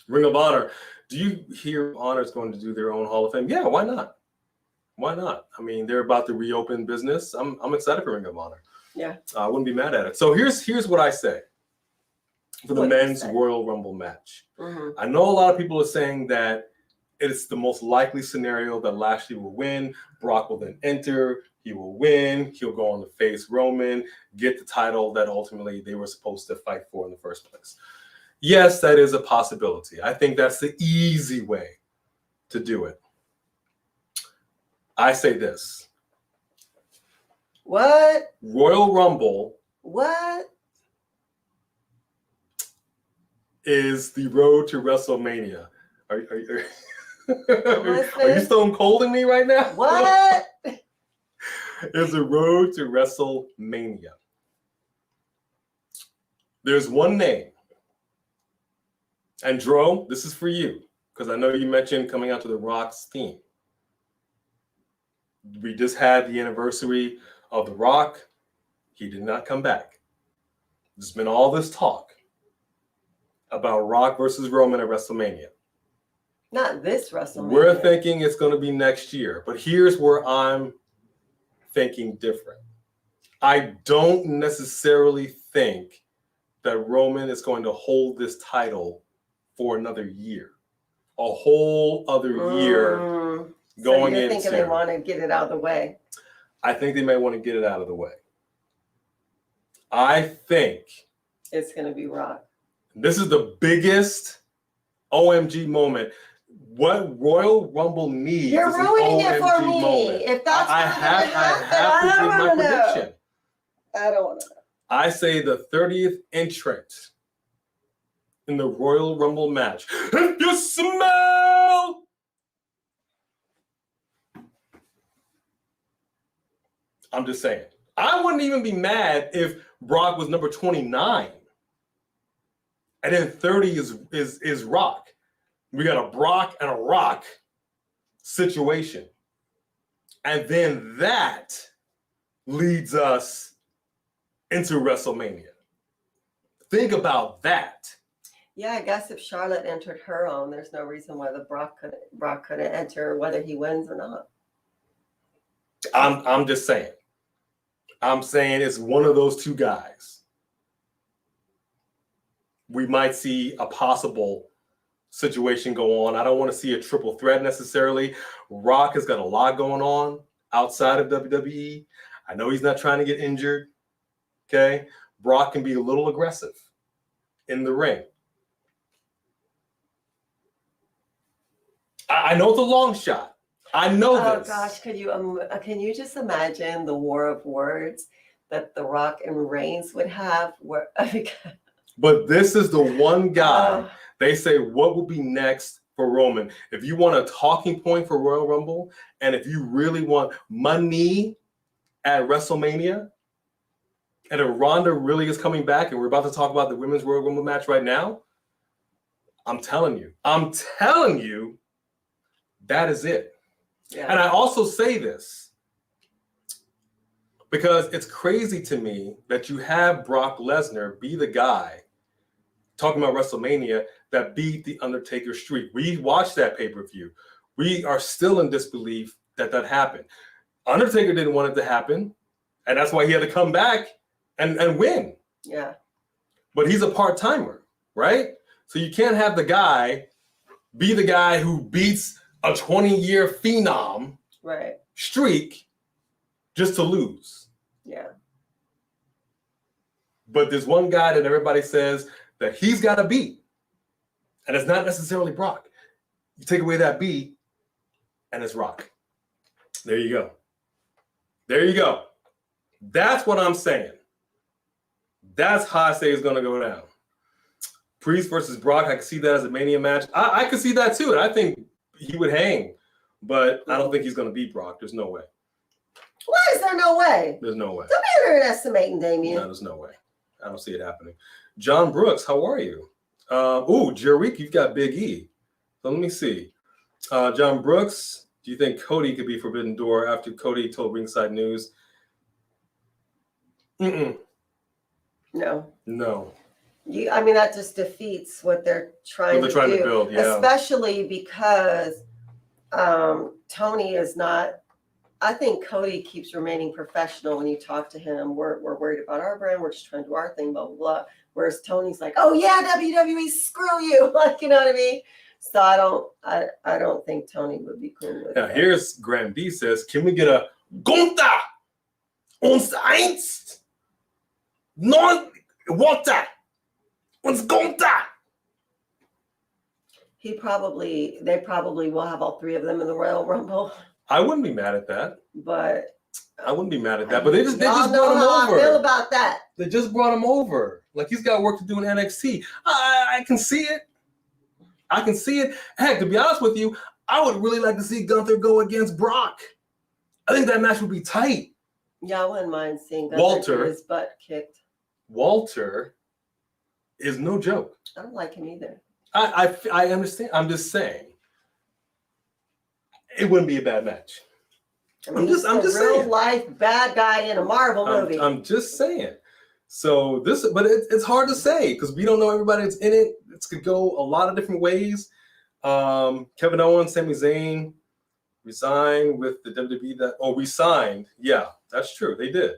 Ring of Honor. Do you hear Honor is going to do their own Hall of Fame? Yeah, why not? I mean, they're about to reopen business. I'm excited for Ring of Honor. Yeah. I wouldn't be mad at it. So here's what I say for the men's Royal Rumble match. Mm-hmm. I know a lot of people are saying that it's the most likely scenario that Lashley will win. Brock will then enter. He will win. He'll go on to face Roman, get the title that ultimately they were supposed to fight for in the first place. Yes, that is a possibility. I think that's the easy way to do it. I say this. What? Royal Rumble. What? is the road to WrestleMania. Are Listen. you stone colding me right now? What? It's the road to WrestleMania. There's one name. And Dro, this is for you, because I know you mentioned coming out to the Rock's theme. We just had the anniversary of The Rock. He did not come back. There's been all this talk about Rock versus Roman at WrestleMania. Not this WrestleMania. We're thinking it's going to be next year, but here's where I'm thinking different. I don't necessarily think that Roman is going to hold this title for another year. A whole other year going you're into. Thinking they want to get it out of the way. I think they may want to get it out of the way. I think it's going to be Rock. This is the biggest OMG moment. What Royal Rumble needs You're is an ruining it for OMG me. moment. If that's I have to give my prediction. I don't want to know. I say the 30th entrant in the Royal Rumble match. If you smell, I'm just saying. I wouldn't even be mad if Brock was number 29. And then 30 is Rock. We got a Brock and a Rock situation. And then that leads us into WrestleMania. Think about that. Yeah, I guess if Charlotte entered her own, there's no reason why the Brock couldn't enter, whether he wins or not. I'm just saying. I'm saying it's one of those two guys. We might see a possible situation go on. I don't want to see a triple threat necessarily. Rock has got a lot going on outside of WWE. I know he's not trying to get injured. Okay. Brock can be a little aggressive in the ring. I know it's a long shot. I know this. Oh gosh, can you just imagine the war of words that The Rock and Reigns would have? But this is the one guy. They say what will be next for Roman. If you want a talking point for Royal Rumble, and if you really want money at WrestleMania, and if Ronda really is coming back, and we're about to talk about the Women's Royal Rumble match right now, I'm telling you, that is it. Yeah. And I also say this because it's crazy to me that you have Brock Lesnar be the guy talking about WrestleMania that beat the Undertaker streak. We watched that pay-per-view. We are still in disbelief that happened. Undertaker didn't want it to happen, and that's why he had to come back and win. Yeah. But he's a part-timer, right? So you can't have the guy be the guy who beats a 20-year phenom streak just to lose. Yeah. But there's one guy that everybody says that he's got to beat. And it's not necessarily Brock. You take away that B, and it's Rock. There you go. There you go. That's what I'm saying. That's how I say it's going to go down. Priest versus Brock, I can see that as a Mania match. I can see that too, and I think he would hang, but I don't think he's going to beat Brock. There's no way. Why is there no way? There's no way. Don't be underestimating Damien. No, there's no way. I don't see it happening. John Brooks, how are you? Jerick, you've got Big E. So let me see. John Brooks, do you think Cody could be Forbidden Door after Cody told Ringside News? No. That just defeats what they're trying to build, yeah. Especially because Tony is not. I think Cody keeps remaining professional when you talk to him. We're worried about our brand. We're just trying to do our thing, blah, blah, blah. Whereas Tony's like, oh yeah, WWE, screw you. Like, you know what I mean? So I don't think Tony would be cool with that. Here's Graham D says, can we get a Gunther uns eins? Non Water uns Gunther? They probably will have all three of them in the Royal Rumble. I wouldn't be mad at that. But I wouldn't be mad at that, but they just Y'all brought know him how over. I feel about that. They just brought him over. Like, he's got work to do in NXT. I can see it. I can see it. Heck, to be honest with you, I would really like to see Gunther go against Brock. I think that match would be tight. Yeah, I wouldn't mind seeing Gunther Walter. get his butt kicked. Walter is no joke. I don't like him either. I understand. I'm just saying. It wouldn't be a bad match. I mean, I'm just real saying. life bad guy in a Marvel movie. I'm just saying. So but it's hard to say because we don't know everybody that's in it. It could go a lot of different ways. Kevin Owens, Sami Zayn resigned with the WWE. Resigned. Yeah, that's true. They did.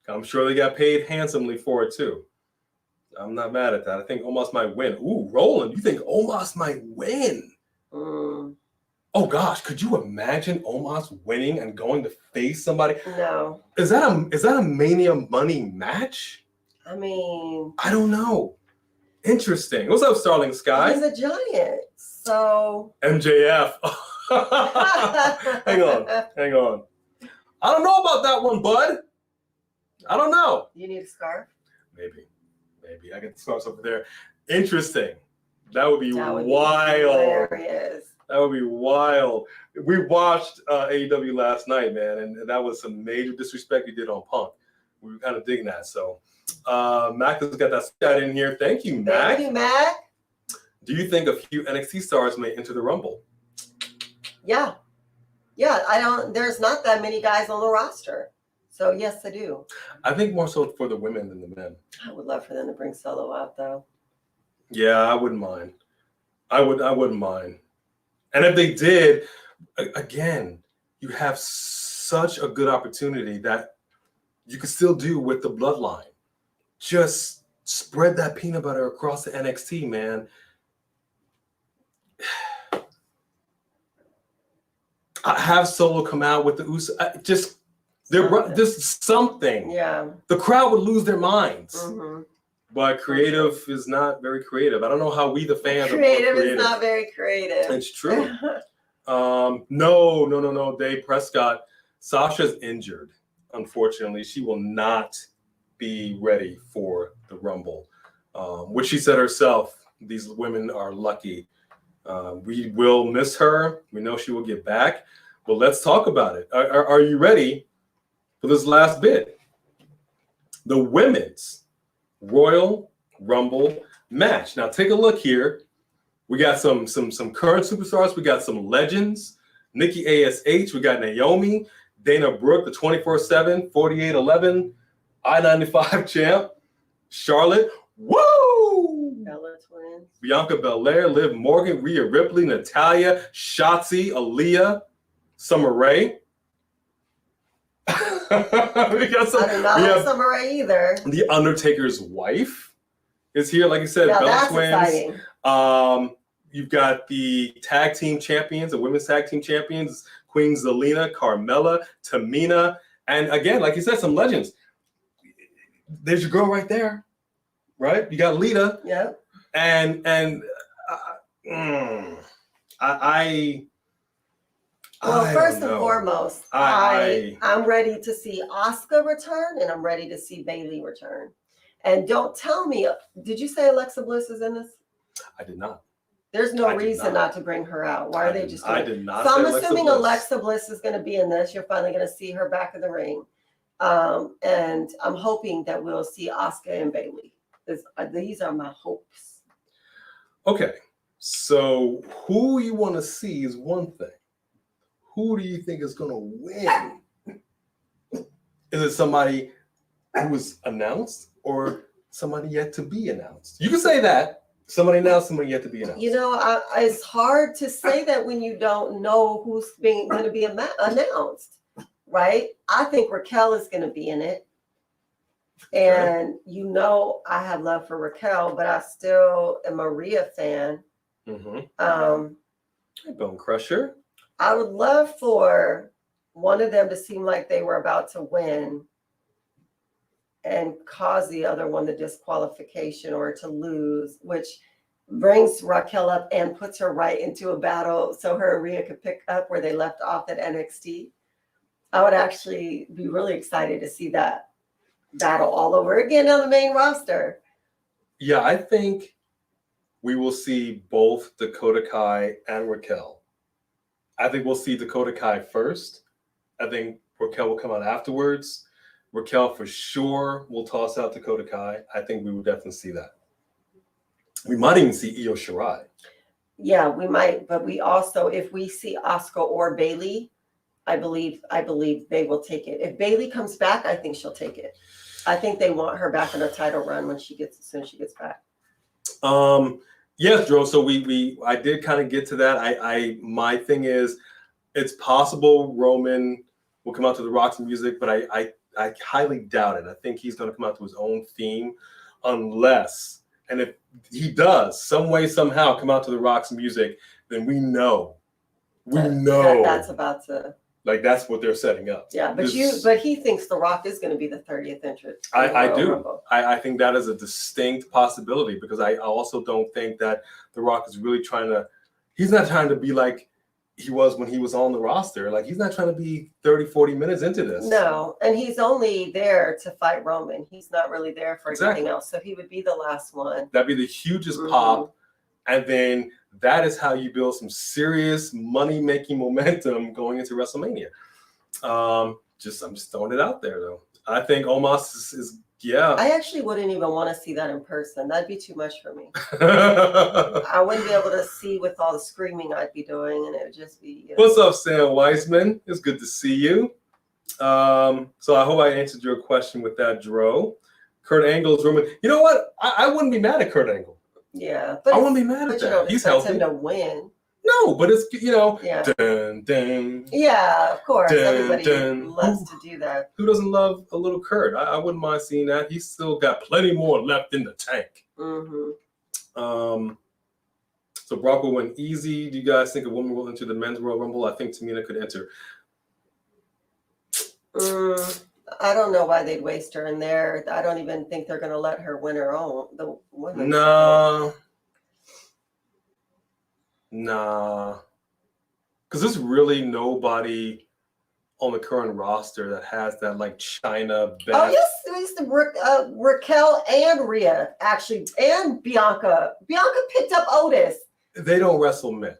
I'm sure they got paid handsomely for it too. I'm not mad at that. I think Omos might win. Ooh, Roland, you think Omos might win? Oh gosh, could you imagine Omos winning and going to face somebody? No. Is that a Mania money match? I mean, I don't know. Interesting. What's up, Starling Sky? he's a giant, so MJF. Hang on. I don't know about that one, bud. I don't know. You need a scarf? Maybe. I get the scarves over there. Interesting. That would be wild. Hilarious. That would be wild. We watched AEW last night, man, and that was some major disrespect he did on Punk. We were kind of digging that. So Mac has got that stat in here. Thank you, Mac. Thank you, Mac. Do you think a few NXT stars may enter the Rumble? Yeah. There's not that many guys on the roster. So yes, I do. I think more so for the women than the men. I would love for them to bring Solo out though. Yeah, I wouldn't mind. I wouldn't mind. And if they did, again, you have such a good opportunity that you could still do with the bloodline. Just spread that peanut butter across the NXT, man. I have Solo come out with the Usos. Just something. Yeah. The crowd would lose their minds. Mm-hmm. But creative is not very creative. I don't know how we, the fans, creative is not very creative. It's true. No. Dave Prescott. Sasha's injured. Unfortunately, she will not be ready for the Rumble. Which she said herself. These women are lucky. We will miss her. We know she will get back. But let's talk about it. Are you ready for this last bit? The women's Royal Rumble match. Now take a look here. We got some current superstars. We got some legends. Nikki ASH. We got Naomi, Dana Brooke, the 24/7, 48-11, I-95 champ. Charlotte. Woo! Bella Twins. Bianca Belair, Liv Morgan, Rhea Ripley, Natalya, Shotzi, Aaliyah, Summer Rae. I do not like Summer Rae either. The Undertaker's wife is here, like you said, now Bella that's Twins. Exciting. You've got the tag team champions, the women's tag team champions, Queen Zelina, Carmella, Tamina, and again, like you said, some legends. There's your girl right there, right? You got Lita. Yeah. And first and foremost, I'm ready to see Asuka return, and I'm ready to see Bayley return. And don't tell me, did you say Alexa Bliss is in this? I did not. There's no reason not to bring her out. Why are they just doing I did not. So I'm assuming Alexa Bliss is going to be in this. You're finally going to see her back in the ring. And I'm hoping that we'll see Asuka and Bayley. These are my hopes. Okay. So who you want to see is one thing. Who do you think is going to win? Is it somebody who was announced or somebody yet to be announced? You can say that. Somebody announced, somebody yet to be announced. You know, it's hard to say that when you don't know who's going to be announced, right? I think Raquel is going to be in it. And you know I have love for Raquel, but I still am a Rhea fan. Mm-hmm. Bone Crusher. I would love for one of them to seem like they were about to win and cause the other one the disqualification or to lose, which brings Raquel up and puts her right into a battle so her and Rhea could pick up where they left off at NXT. I would actually be really excited to see that battle all over again on the main roster. Yeah, I think we will see both Dakota Kai and Raquel. I think we'll see Dakota Kai first. I think Raquel will come out afterwards. Raquel for sure will toss out Dakota Kai. I think we will definitely see that. We might even see Io Shirai. Yeah, we might, but we also, if we see Asuka or Bayley, I believe they will take it. If Bayley comes back, I think she'll take it. I think they want her back in a title run as soon as she gets back. Yes, Dro. So I did kind of get to that. My thing is, it's possible Roman will come out to the Rock's music, but I highly doubt it. I think he's going to come out to his own theme, unless, and if he does, some way, somehow come out to the Rock's music, then we know that's about to. Like, that's what they're setting up. Yeah, but he thinks The Rock is going to be the 30th entrant. I do. I think that is a distinct possibility, because I also don't think that The Rock is really he's not trying to be like he was when he was on the roster. Like, he's not trying to be 30, 40 minutes into this. No, and he's only there to fight Roman. He's not really there for anything else. So he would be the last one. That'd be the hugest pop. And then that is how you build some serious money-making momentum going into WrestleMania. I'm just throwing it out there, though. I think Omos is yeah. I actually wouldn't even want to see that in person. That'd be too much for me. I wouldn't be able to see with all the screaming I'd be doing, and it would just be. What's up, Sam Weisman? It's good to see you. So I hope I answered your question with that, Dro. Kurt Angle's Roman. You know what? I wouldn't be mad at Kurt Angle. Yeah, but I wouldn't be mad at that. He's healthy. Him to win. No, but it's Yeah. Dun, dun, yeah, of course. Dun, Everybody dun. loves to do that. Who doesn't love a little Kurt? I wouldn't mind seeing that. He's still got plenty more left in the tank. So Brock will win easy. Do you guys think a woman will enter the men's Royal Rumble? I think Tamina could enter. I don't know why they'd waste her in there. I don't even think they're going to let her win her own. Nah. Because there's really nobody on the current roster that has that, like, China, Beth. Oh, yes. There's Raquel and Rhea, actually, and Bianca. Bianca picked up Otis. They don't wrestle men.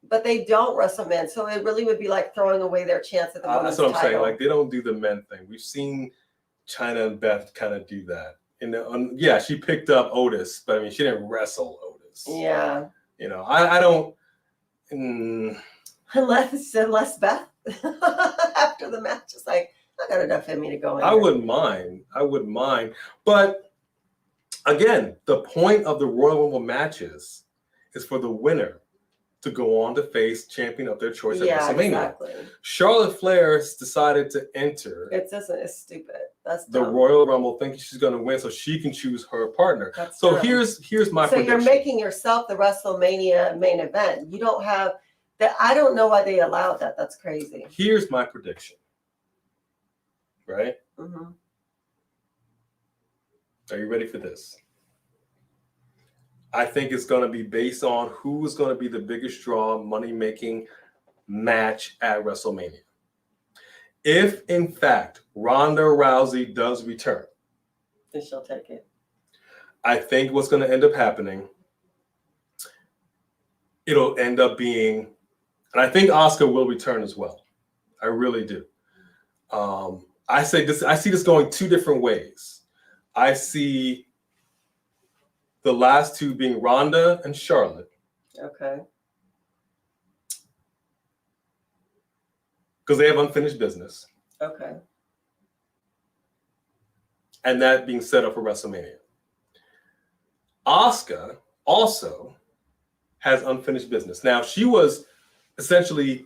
But they don't wrestle men, so it really would be like throwing away their chance at the women's title. That's what I'm saying. Like, they don't do the men thing. We've seen China and Beth kind of do that. And yeah, she picked up Otis, but I mean, she didn't wrestle Otis. Yeah. I don't. Unless Beth after the match is like, I got enough in me to go in. I wouldn't mind. But again, the point of the Royal Rumble matches is for the winner to go on to face champion of their choice at WrestleMania. Exactly. Charlotte Flair decided to enter. It's stupid. That's the dumb. Royal Rumble, thinking she's going to win, so she can choose her partner. That's so dumb. here's my prediction. So you're making yourself the WrestleMania main event. You don't have that. I don't know why they allowed that. That's crazy. Here's my prediction. Right? Mm-hmm. Are you ready for this? I think it's going to be based on who is going to be the biggest draw money-making match at WrestleMania. If, in fact, Ronda Rousey does return, then she'll take it. I think what's going to end up happening, it'll end up being, and I think Asuka will return as well. I really do. I see this going two different ways. I see the last two being Ronda and Charlotte. Okay. Because they have unfinished business. Okay. And that being set up for WrestleMania. Asuka also has unfinished business. Now, she was essentially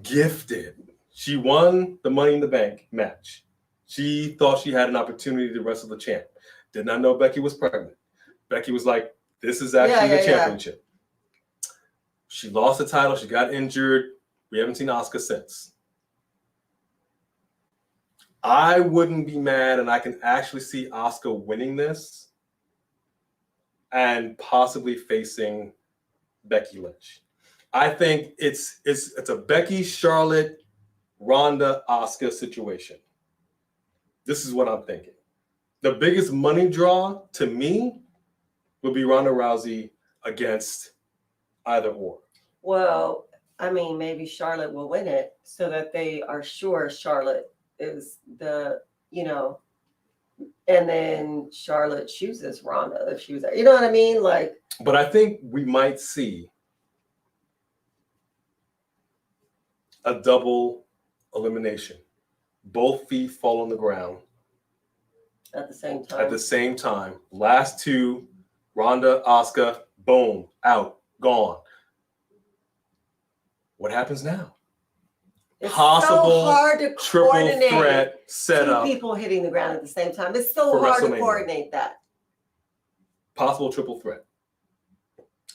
gifted. She won the Money in the Bank match. She thought she had an opportunity to wrestle the champ. Did not know Becky was pregnant. Becky was like, this is actually the championship. She lost the title. She got injured. We haven't seen Asuka since. I wouldn't be mad, and I can actually see Asuka winning this and possibly facing Becky Lynch. I think it's a Becky Charlotte Ronda Asuka situation. This is what I'm thinking. The biggest money draw to me would be Ronda Rousey against either or. Well, I mean, maybe Charlotte will win it so that they are sure Charlotte is the, and then Charlotte chooses Ronda if she was there. You know what I mean? Like, but I think we might see a double elimination. Both feet fall on the ground at the same time. At the same time. Last two, Ronda, Asuka, boom, out, gone. What happens now? It's Possible so hard to triple coordinate threat setup. two people hitting the ground at the same time. It's so hard to coordinate that. Possible triple threat.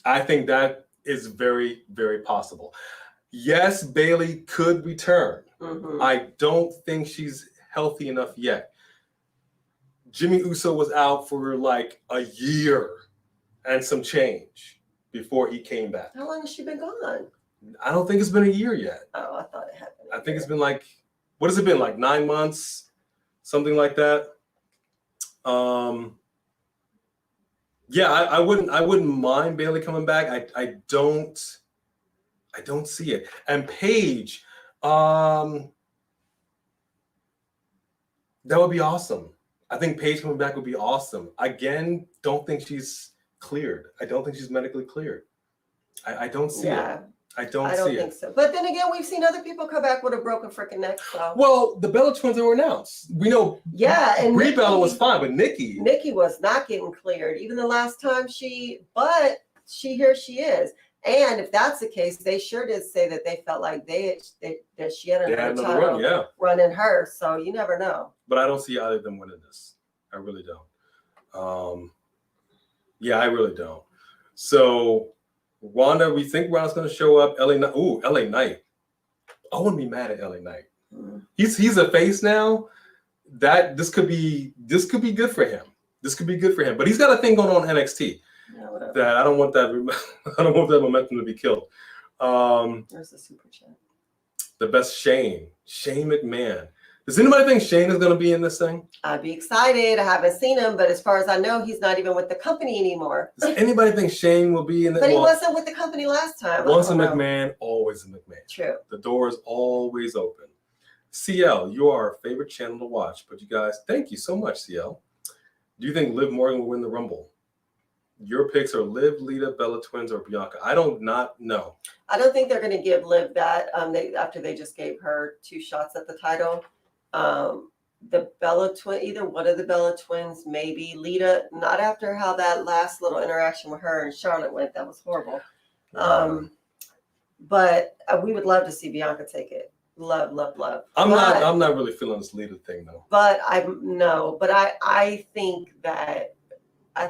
I think that is very, very possible. Yes, Bayley could return. Mm-hmm. I don't think she's healthy enough yet. Jimmy Uso was out for like a year and some change before he came back. How long has she been gone? I don't think it's been a year yet. Oh, I thought it had been. I think it's been like, what has it been, like 9 months? Something like that. Yeah, I wouldn't mind Bayley coming back. I don't see it. And Paige, that would be awesome. I think Paige coming back would be awesome. Again, don't think she's cleared. I don't think she's medically cleared. I don't see it. I don't think so. But then again, we've seen other people come back with a broken freaking neck. So. Well, the Bella twins were announced. We know. Yeah, and Brie Bella was fine, but Nikki was not getting cleared. Even the last time here she is. And if that's the case, they sure did say that they felt like that she had another title running her. So you never know. But I don't see either of them winning this. I really don't. Yeah, I really don't. So Ronda, we think Ronda's going to show up. LA Knight. I wouldn't be mad at LA Knight. Mm. He's a face now. This could be good for him. This could be good for him. But he's got a thing going on NXT. Yeah, that I don't want that momentum to be killed. There's a super chat. The best Shane McMahon. Does anybody think Shane is going to be in this thing? I'd be excited. I haven't seen him, but as far as I know, he's not even with the company anymore. Does anybody think Shane will be in it? But he wasn't with the company last time. Once a McMahon, always a McMahon. True. The door is always open. CL, you are our favorite channel to watch. But you guys, thank you so much, CL. Do you think Liv Morgan will win the Rumble? Your picks are Liv, Lita, Bella Twins, or Bianca. I don't not know. I don't think they're going to give Liv that after they just gave her 2 shots at the title. The Bella twin, either one of the Bella twins, maybe Lita, not after how that last little interaction with her and Charlotte went. That was horrible. But we would love to see Bianca take it. Love. I'm not really feeling this Lita thing though. But I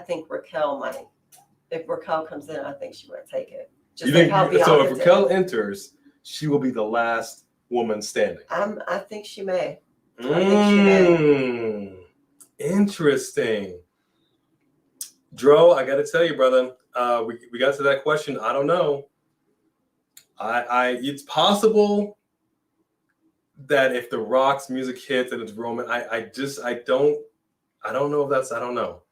think Raquel might. If Raquel comes in, I think she might take it. So if Raquel enters, she will be the last woman standing. I think she may. Interesting. Dro, I got to tell you, brother, we got to that question. I don't know. It's possible that if the Rock's music hits and it's Roman, I don't know if that's, I don't know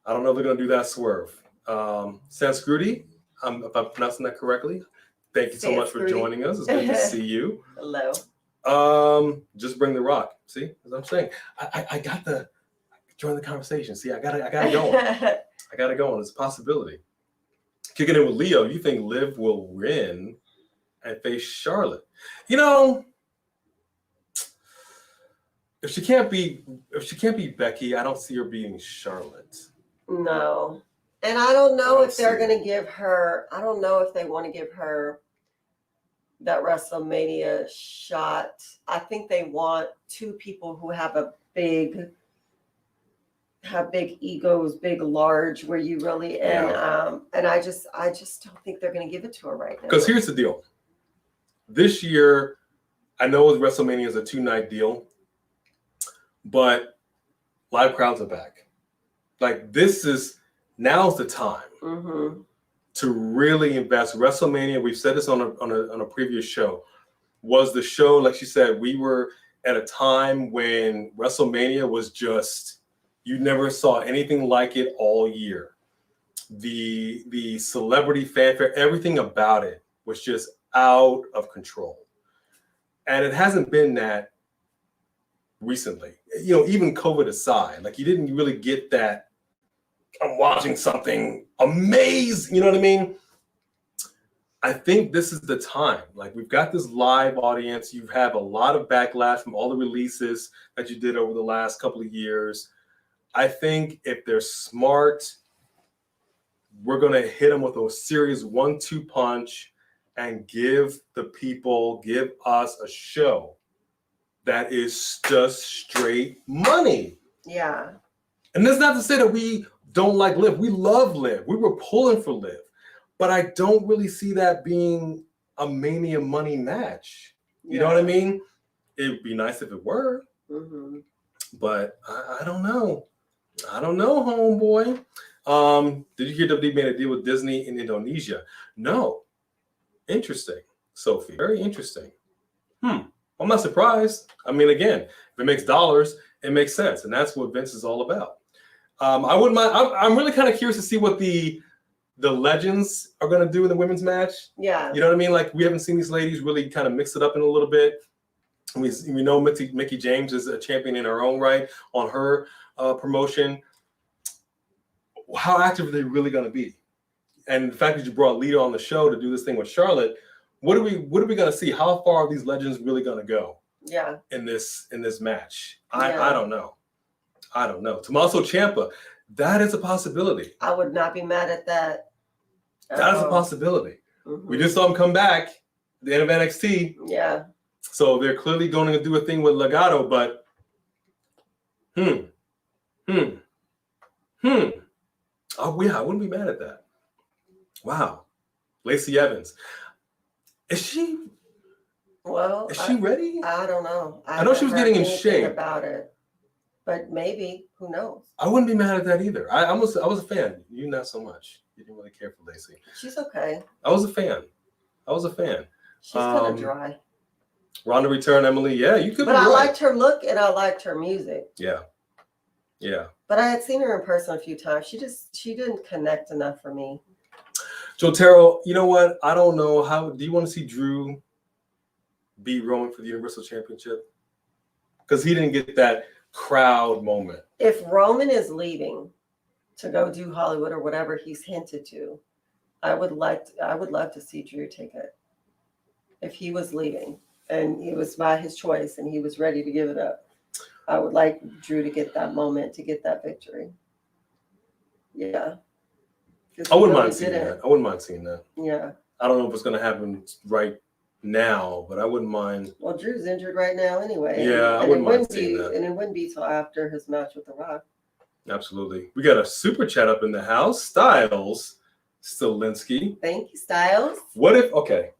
if they're going to do that swerve. Sanskriti, if I'm pronouncing that correctly, thank you so much for joining us. It's good to see you. Hello. Just bring the Rock. See, as I'm saying, I got to join the conversation. See, I got it going. I got it going. It's a possibility. Kicking it with Leo, you think Liv will win and face Charlotte? If she can't beat Becky, I don't see her beating Charlotte. No, and I don't know if they're going to give her. I don't know if they want to give her that WrestleMania shot. I think they want 2 people who have big egos, big, large, where you really and I just don't think they're going to give it to her right now. Because here's the deal. This year, I know WrestleMania is a 2-night deal, but live crowds are back. Like now's the time to really invest. WrestleMania, we've said this on a previous show. was the show, like she said, we were at a time when WrestleMania was just, you never saw anything like it all year. The celebrity fanfare, everything about it was just out of control. And it hasn't been that recently. You know, even COVID aside, like you didn't really get that, I'm watching something amazing, you know what I mean? I think this is the time. Like we've got this live audience. You have a lot of backlash from all the releases that you did over the last couple of years. I think if they're smart, we're going to hit them with a serious 1-2 punch and give us a show that is just straight money. Yeah. And that's not to say that we don't like Liv. We love Liv. We were pulling for Liv. But I don't really see that being a Mania money match. You know what I mean? It would be nice if it were. Mm-hmm. But I don't know. I don't know, homeboy. Did you hear WWE made a deal with Disney in Indonesia? No. Interesting, Sophie. Very interesting. I'm not surprised. I mean, again, if it makes dollars, it makes sense. And that's what Vince is all about. I wouldn't mind. I'm really kind of curious to see what the legends are going to do in the women's match. Yeah. You know what I mean? Like, we haven't seen these ladies really kind of mix it up in a little bit. We know Mickie James is a champion in her own right on her promotion. How active are they really going to be? And the fact that you brought Lita on the show to do this thing with Charlotte, what are we going to see? How far are these legends really going to go? Yeah. In this match, I don't know. Tommaso Ciampa, that is a possibility. I would not be mad at that. That is a possibility. Mm-hmm. We just saw him come back at the end of NXT. Yeah. So they're clearly going to do a thing with Legado, but Oh yeah, I wouldn't be mad at that. Wow. Lacey Evans. Is she ready? I don't know. I know she was getting in shape about it. But maybe, who knows? I wouldn't be mad at that either. I was a fan. You not so much. You didn't really care for Lacey. She's okay. I was a fan. She's kind of dry. Ronda return, Emily. Yeah, you could. But I liked her look and I liked her music. Yeah. But I had seen her in person a few times. She didn't connect enough for me. Joe Terrell, you know what? I don't know how. Do you want to see Drew beat Roman for the Universal Championship? Because he didn't get that crowd moment. If Roman is leaving to go do Hollywood or whatever he's hinted to, I would love to see Drew take it. If he was leaving and it was by his choice and he was ready to give it up, I would like Drew to get that moment, to get that victory. Yeah. I wouldn't mind seeing that. Yeah. I don't know if it's going to happen right now, but I wouldn't mind. Well, Drew's injured right now anyway. Yeah, I wouldn't mind seeing that. And it wouldn't be till after his match with The Rock. Absolutely. We got a super chat up in the house. Styles Stalinsky. Thank you, Styles. What if, okay,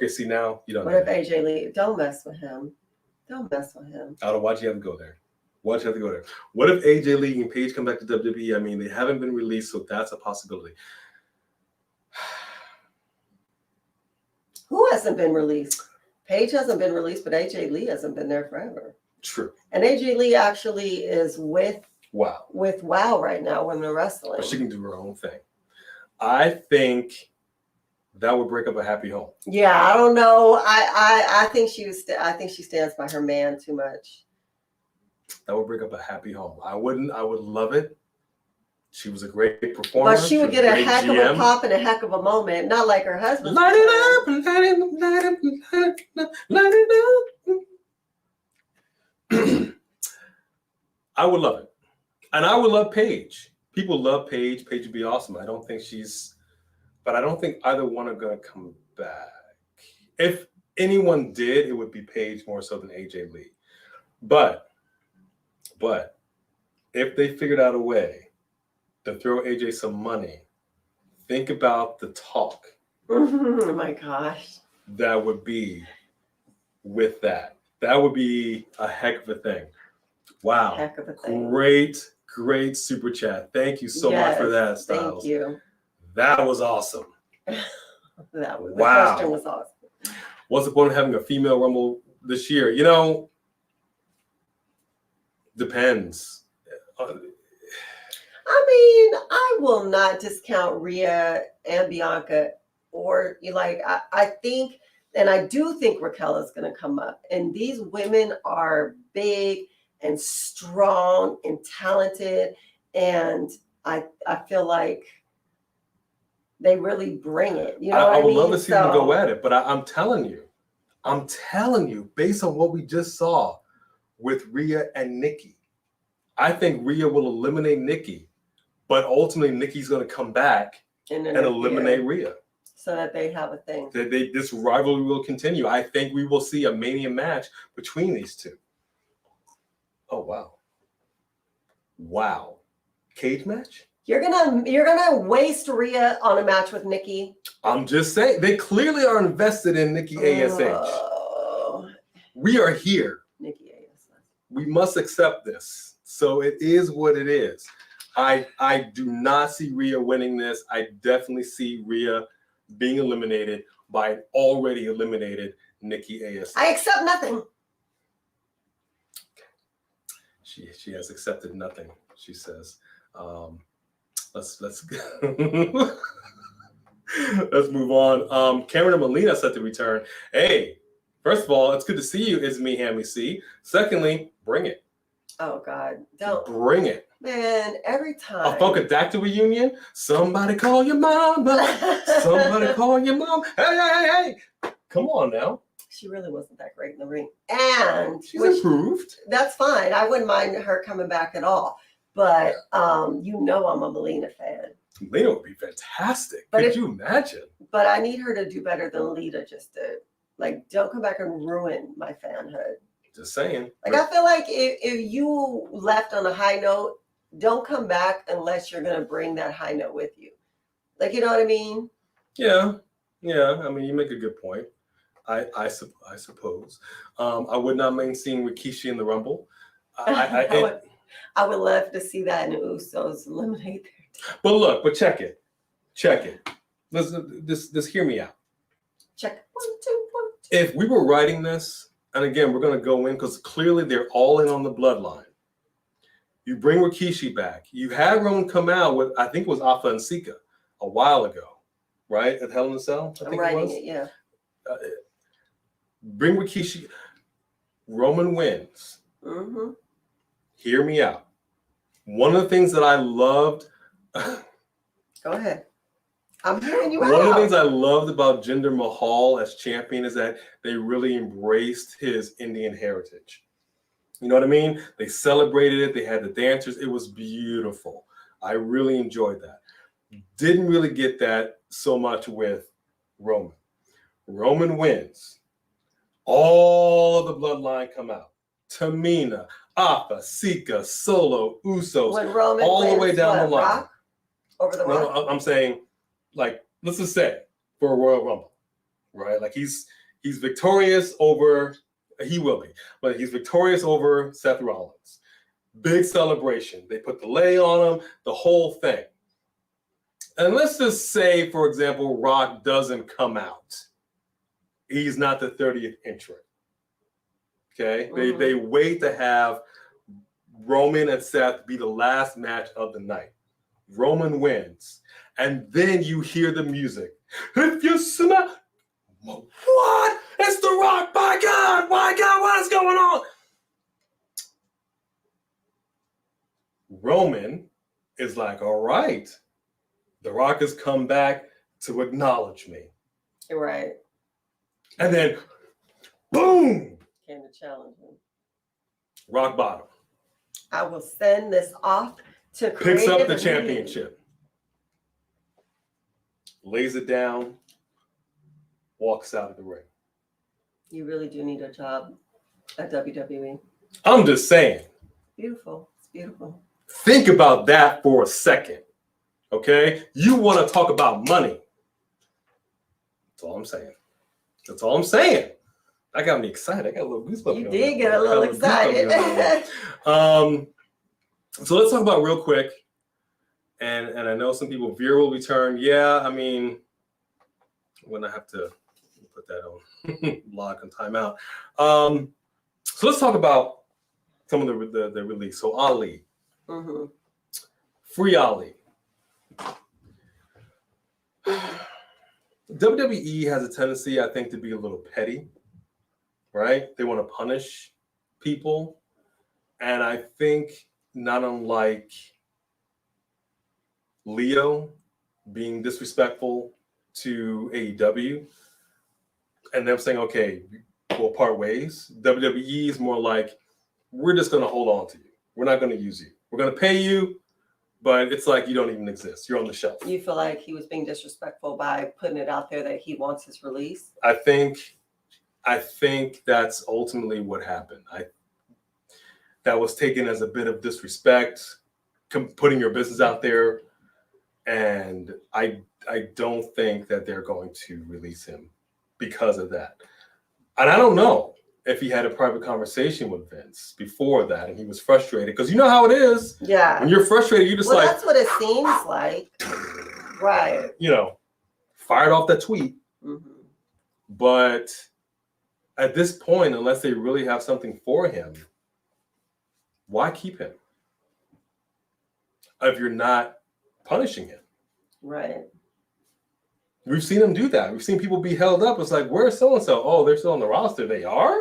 see now you don't. What if AJ Lee? Don't mess with him. I don't know. Why'd you have to go there? What if AJ Lee and Paige come back to WWE? I mean, they haven't been released, so that's a possibility. Who hasn't been released? Paige hasn't been released, but AJ Lee hasn't been there forever. True. And AJ Lee actually is with WoW right now, Women of Wrestling. But she can do her own thing. I think that would break up a happy home. Yeah, I don't know. I think she stands by her man too much. That would break up a happy home. I would love it. She was a great performer. But she would get a heck of a pop and a heck of a moment, not like her husband. Light it up, light it up, light it up, light it up. I would love it. And I would love Paige. People love Paige. Paige would be awesome. I don't think either one are going to come back. If anyone did, it would be Paige more so than AJ Lee. But if they figured out a way to throw AJ some money, think about the talk. Oh my gosh. That would be with that. That would be a heck of a thing. Wow. Heck of a thing. Great super chat. Thank you so much for that, Styles. Thank you. That was awesome. The question was awesome. What's the point of having a female Rumble this year? You know, depends. I mean, I will not discount Rhea and Bianca, or I think, and I do think Raquel is going to come up. And these women are big and strong and talented, and I feel like they really bring it. You know, I would mean? love to see them go at it, but I'm telling you, based on what we just saw with Rhea and Nikki, I think Rhea will eliminate Nikki, but ultimately Nikki's going to come back and eliminate Rhea, so that they have a thing. This rivalry will continue. I think we will see a Mania match between these two. Oh wow, cage match. You're gonna waste Rhea on a match with Nikki. I'm just saying, they clearly are invested in Nikki ASH. We are here. Nikki ASH. We must accept this. So it is what it is. I do not see Rhea winning this. I definitely see Rhea being eliminated by an already eliminated Nikki ASH. I accept nothing. She has accepted nothing, she says. Let's let's move on. Cameron and Melina set to return. Hey, first of all, it's good to see you, Izmi Hammy C. Secondly, bring it. Oh God, don't bring it, man! Every time a Funkadactyl reunion. Somebody call your mama. Somebody call your mom. Hey! Come on now. She really wasn't that great in the ring, and she's improved. That's fine. I wouldn't mind her coming back at all. But you know, I'm a Melina fan. Melina would be fantastic. Could you imagine? But I need her to do better than Lita just did. Like, don't come back and ruin my fanhood. Just saying. Like, I feel like if you left on a high note, don't come back unless you're going to bring that high note with you. Like, you know what I mean? Yeah. I mean, you make a good point. I suppose. I would not mind seeing Rikishi in the Rumble. I would love to see that in the Usos eliminate their team. But check it. Let's hear me out. Check 1, 2, 1, 2. If we were writing this, and again, we're going to go in because clearly they're all in on the bloodline. You bring Rikishi back. You had Roman come out with, I think it was Alpha and Sika a while ago, right? At Hell in a Cell, I think writing it was. Yeah. Bring Rikishi. Roman wins. Mm-hmm. Hear me out. One of the things that I loved. Go ahead. I'm hearing you out. One of the things I loved about Jinder Mahal as champion is that they really embraced his Indian heritage. You know what I mean? They celebrated it. They had the dancers. It was beautiful. I really enjoyed that. Didn't really get that so much with Roman. Roman wins. All of the bloodline come out. Tamina, Appa, Sika, Solo, Usos, all the way down the line. Rock? Over the Rock? No, I'm saying, like, let's just say for a Royal Rumble, right? Like he's victorious over, he will be, but he's victorious over Seth Rollins. Big celebration. They put the lei on him, the whole thing. And let's just say, for example, Rock doesn't come out. He's not the 30th entrant. Okay? Mm-hmm. They wait to have Roman and Seth be the last match of the night. Roman wins. And then you hear the music. If you smell... What? It's The Rock! My God! What is going on? Roman is like, all right. The Rock has come back to acknowledge me. Right. And then, boom! Came to challenge him. Rock bottom. I will send this off to picks up the championship. Lays it down. Walks out of the ring. You really do need a job at WWE. I'm just saying. Beautiful. It's beautiful. Think about that for a second. Okay? You want to talk about money. That's all I'm saying. That's all I'm saying. That got me excited. I got a little goosebumps. You did get a little excited. So let's talk about real quick. And I know some people, Veer will return. Yeah, I mean, I'm going to have to put that on lock and timeout. So let's talk about some of the release. So Ali, free Ali. WWE has a tendency, I think, to be a little petty, right? They want to punish people. And I think not unlike Leo being disrespectful to AEW and them saying, okay, we'll part ways. WWE is more like, we're just going to hold on to you. We're not going to use you. We're going to pay you, but it's like you don't even exist. You're on the shelf. You feel like he was being disrespectful by putting it out there that he wants his release? I think that's ultimately what happened. That was taken as a bit of disrespect, putting your business out there, and I don't think that they're going to release him because of that. And I don't know if he had a private conversation with Vince before that and he was frustrated, because you know how it is. Yeah. When you're frustrated, you just like, that's what it seems like. Right. You know, fired off that tweet. But at this point, unless they really have something for him, why keep him if you're not punishing him? Right. We've seen him do that. We've seen people be held up. It's like, where's so-and-so? Oh, they're still on the roster. They are?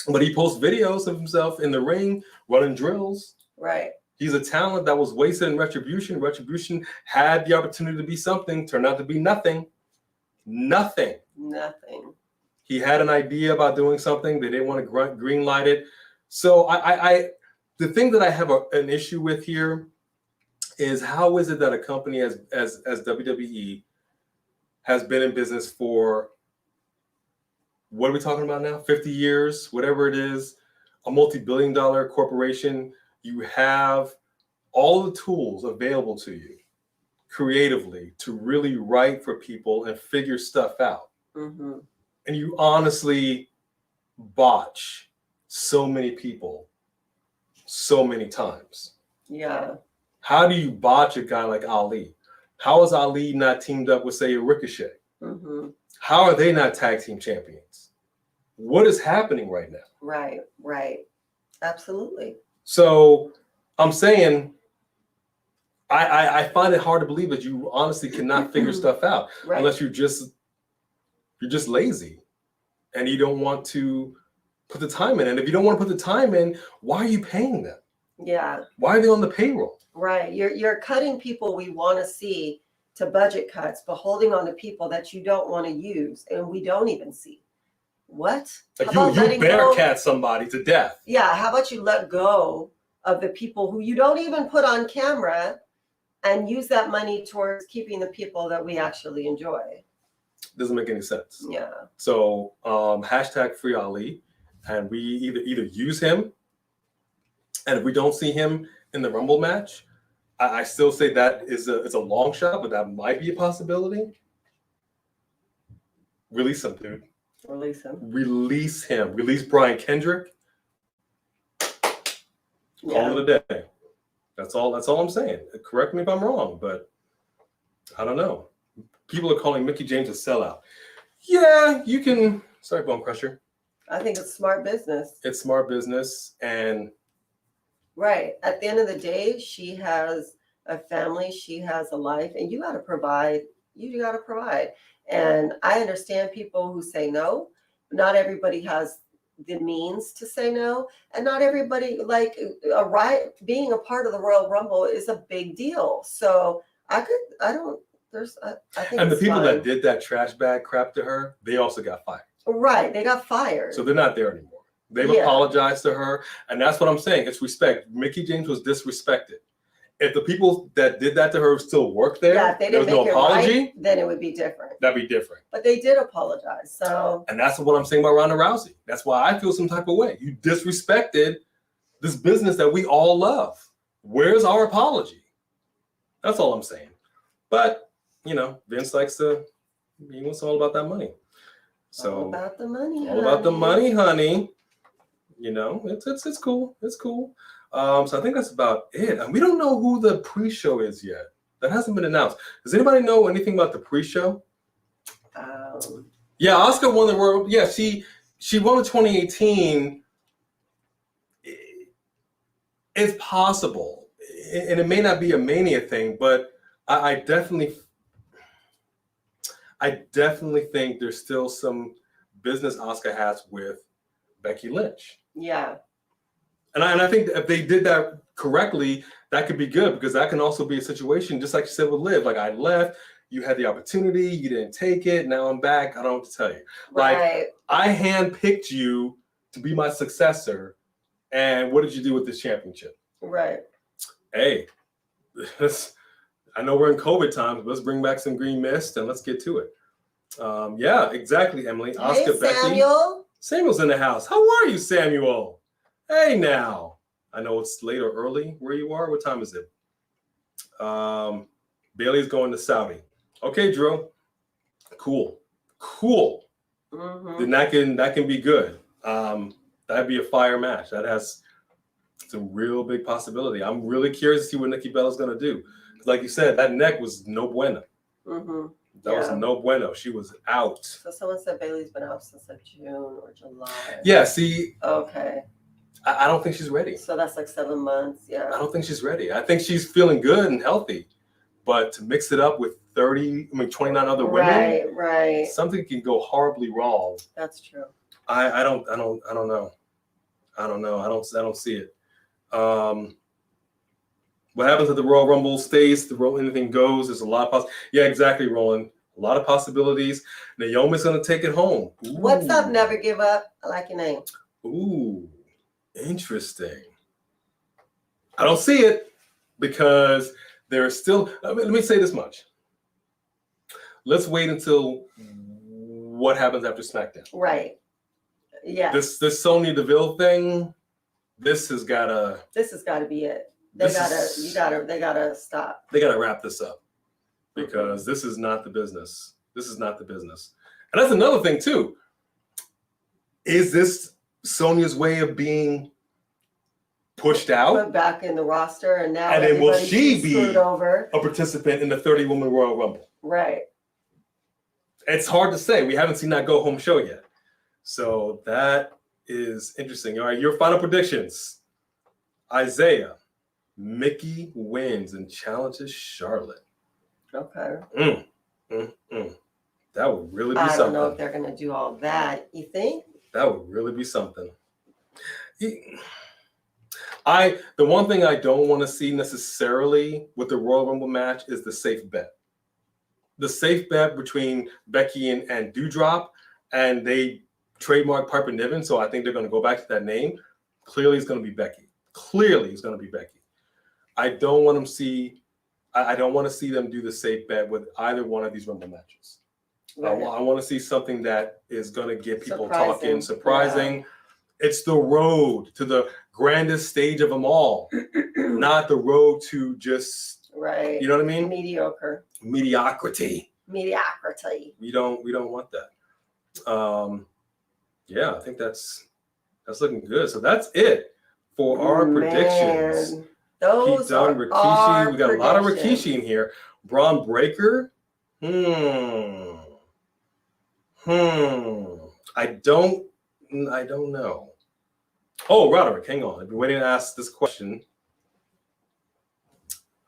But he posts videos of himself in the ring running drills. Right. He's a talent that was wasted in Retribution. Retribution had the opportunity to be something, turned out to be nothing. Nothing. He had an idea about doing something. They didn't want to green light it. So the thing that I have an issue with here is, how is it that a company as WWE has been in business for, what are we talking about now? 50 years, whatever it is, a multi-billion-dollar corporation. You have all the tools available to you creatively to really write for people and figure stuff out. And you honestly botch so many people so many times. Yeah. How do you botch a guy like Ali? How is Ali not teamed up with, say, a Ricochet? How are they not tag team champions? What is happening right now? Right. Absolutely. So I'm saying, I find it hard to believe that you honestly cannot figure stuff out unless you're just lazy and you don't want to put the time in. And if you don't want to put the time in, why are you paying them? Yeah. Why are they on the payroll? Right. You're cutting people we want to see to budget cuts, but holding on to people that you don't want to use and we don't even see. What? Like you bear-cat somebody to death. Yeah. How about you let go of the people who you don't even put on camera and use that money towards keeping the people that we actually enjoy? Doesn't make any sense. Yeah. So hashtag free Ali, and we either use him, and if we don't see him in the Rumble match, I still say that it's a long shot, but that might be a possibility. Release him, dude. Release him. Release Brian Kendrick. Call it a day. That's all I'm saying. Correct me if I'm wrong, but I don't know. People are calling Mickie James a sellout. Yeah, you can. Sorry, Bone Crusher. I think it's smart business. It's smart business, and right. At the end of the day, she has a family, she has a life, and you got to provide. You got to provide. And I understand people who say no. Not everybody has the means to say no, and not everybody, like being a part of the Royal Rumble is a big deal. So I think and the people that did that trash bag crap to her, they also got fired. Right, they got fired. So they're not there anymore. They've apologized to her, and that's what I'm saying. It's respect. Mickie James was disrespected. If the people that did that to her still work there, if they didn't there was no apology, right, then it would be different. That'd be different. But they did apologize. So, and that's what I'm saying about Ronda Rousey. That's why I feel some type of way. You disrespected this business that we all love. Where's our apology? That's all I'm saying. But Vince likes he wants all about that money. So all about the money. All about the money, honey. It's cool. It's cool. So I think that's about it. And we don't know who the pre-show is yet. That hasn't been announced. Does anybody know anything about the pre-show? Yeah, Asuka won the Royal. Yeah, she won the 2018. It's possible, and it may not be a Mania thing, but I definitely think there's still some business Asuka has with Becky Lynch. Yeah. And I think if they did that correctly, that could be good, because that can also be a situation, just like you said with Liv. Like, I left, you had the opportunity, you didn't take it, now I'm back, I don't know what to tell you. Like, Right. I handpicked you to be my successor, and what did you do with this championship? Right. Hey, I know we're in COVID times, but let's bring back some green mist and let's get to it. Yeah, exactly, Emily. Hey, Asuka, Becky. Samuel. Samuel's in the house. How are you, Samuel? Hey, now. I know it's late or early where you are. What time is it? Bailey's going to Saudi. Okay, Drew. Cool. Mm-hmm. Then that can be good. That'd be a fire match. That has some real big possibility. I'm really curious to see what Nikki Bella's going to do. Because like you said, that neck was no bueno. Mm-hmm. That was no bueno. She was out. So someone said Bailey's been out since like June or July. Yeah, see. Okay. I don't think she's ready. So that's like 7 months. Yeah. I don't think she's ready. I think she's feeling good and healthy. But to mix it up with 29 other women, right. something can go horribly wrong. That's true. I don't know. I don't see it. What happens if the Royal Rumble stays? Anything goes. There's a lot of Yeah, exactly, Roland. A lot of possibilities. Naomi's gonna take it home. Ooh. What's up? Never give up. I like your name. Ooh, interesting. I don't see it because there's still. Let me say this much. Let's wait until what happens after SmackDown. Right. Yeah. This Sonya Deville thing. This has got to be it. They gotta stop. They gotta wrap this up, because this is not the business. And that's another thing too. Is this Sonya's way of being pushed out? Put back in the roster, and now and then will she be over? A participant in the 30-woman Royal Rumble? Right. It's hard to say. We haven't seen that go home show yet. So that is interesting. All right, your final predictions. Isaiah, Mickey wins and challenges Charlotte. Okay. That would really be something. I don't know if they're going to do all that. You think? That would really be something. The one thing I don't want to see necessarily with the Royal Rumble match is the safe bet. The safe bet between Becky and Doudrop, and they trademark Piper Niven, so I think they're going to go back to that name. Clearly, it's going to be Becky. I don't want them to see them do the safe bet with either one of these Rumble matches. Right. I want to see something that is going to get people talking, surprising. Yeah. It's the road to the grandest stage of them all, not the road to just, right. You know what I mean? Mediocrity. We don't want that. Yeah, I think that's looking good. So that's it for our predictions. Those are Rikishi. We got a lot of Rikishi in here. Braun Breaker. I don't know. Oh, Roderick, hang on. I've been waiting to ask this question.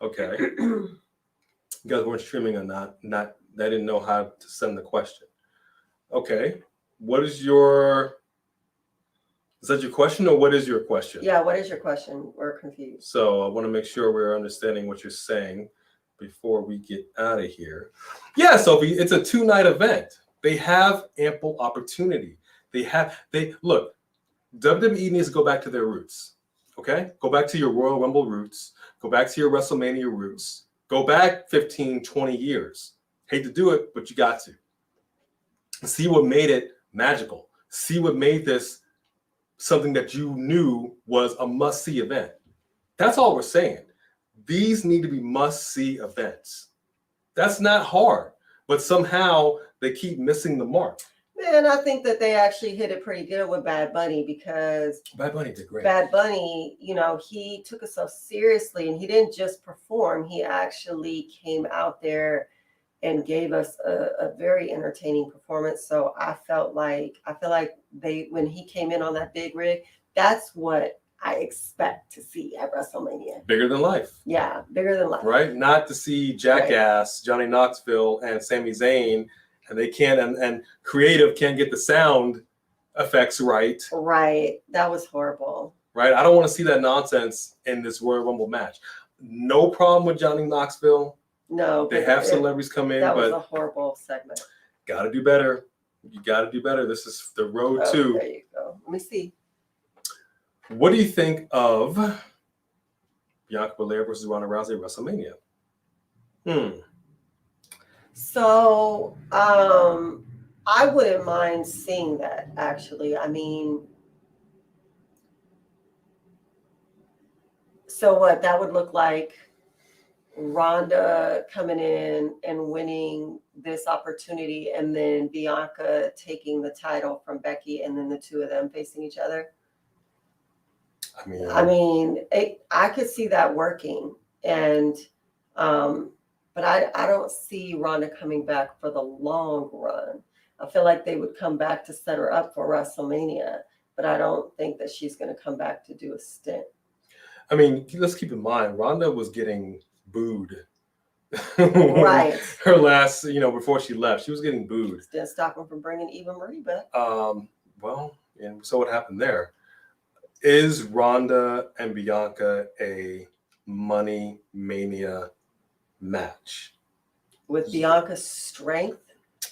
Okay. You guys weren't streaming or not. I didn't know how to send the question. Okay. Is that your question, or what is your question? Yeah, what is your question? We're confused. So I want to make sure we're understanding what you're saying before we get out of here. Yeah, Sophie, it's a 2-night event. They have ample opportunity. Look, WWE needs to go back to their roots. Okay? Go back to your Royal Rumble roots. Go back to your WrestleMania roots. Go back 15, 20 years. Hate to do it, but you got to. See what made it magical. See what made this something that you knew was a must-see event. That's all we're saying. These need to be must-see events. That's not hard, but somehow they keep missing the mark. And I think that they actually hit it pretty good with Bad Bunny, because Bad Bunny did great. Bad Bunny, he took it so seriously, and he didn't just perform. He actually came out there and gave us a very entertaining performance. So I feel like when he came in on that big rig, that's what I expect to see at WrestleMania. Bigger than life. Yeah, bigger than life. Right? Not to see Jackass, Johnny Knoxville, and Sami Zayn, and they can't, and creative can't get the sound effects right. Right. That was horrible. Right? I don't want to see that nonsense in this Royal Rumble match. No problem with Johnny Knoxville. No. They have celebrities come in, that but was a horrible segment. got to do better. You got to do better. This is the road to. There you go. Let me see. What do you think of Bianca Belair versus Ronda Rousey at WrestleMania? So, I wouldn't mind seeing that, actually. I mean, so what that would look like Ronda coming in and winning this opportunity, and then Bianca taking the title from Becky, and then the two of them facing each other. I could see that working, and but I don't see Ronda coming back for the long run. I feel like they would come back to set her up for WrestleMania, but I don't think that she's going to come back to do a stint. I mean, let's keep in mind, Ronda was getting booed. Right. Her last, before she left, she was getting booed. Didn't stop him from bringing Eva Marie back. Well, and so what happened there? Is Ronda and Bianca a Money Mania match? With Bianca's strength?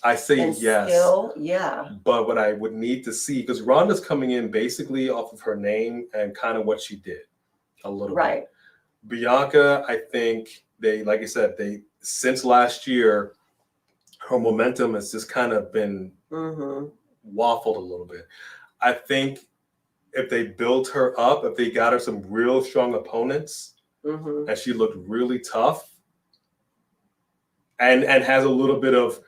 I say and yes. Skill, yeah. But what I would need to see, because Ronda's coming in basically off of her name and kind of what she did a little bit. Bianca, I think like I said, since last year, her momentum has just kind of been waffled a little bit. I think if they built her up, if they got her some real strong opponents, and she looked really tough, and has a little bit of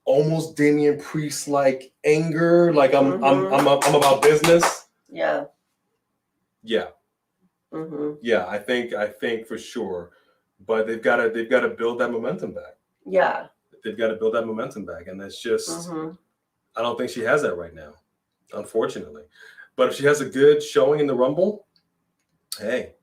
almost Damian Priest like anger, like I'm about business. Yeah. Yeah. Yeah, I think for sure, but they've got to build that momentum back. Yeah. They've got to build that momentum back, and that's just I don't think she has that right now, unfortunately. But if she has a good showing in the Rumble, hey.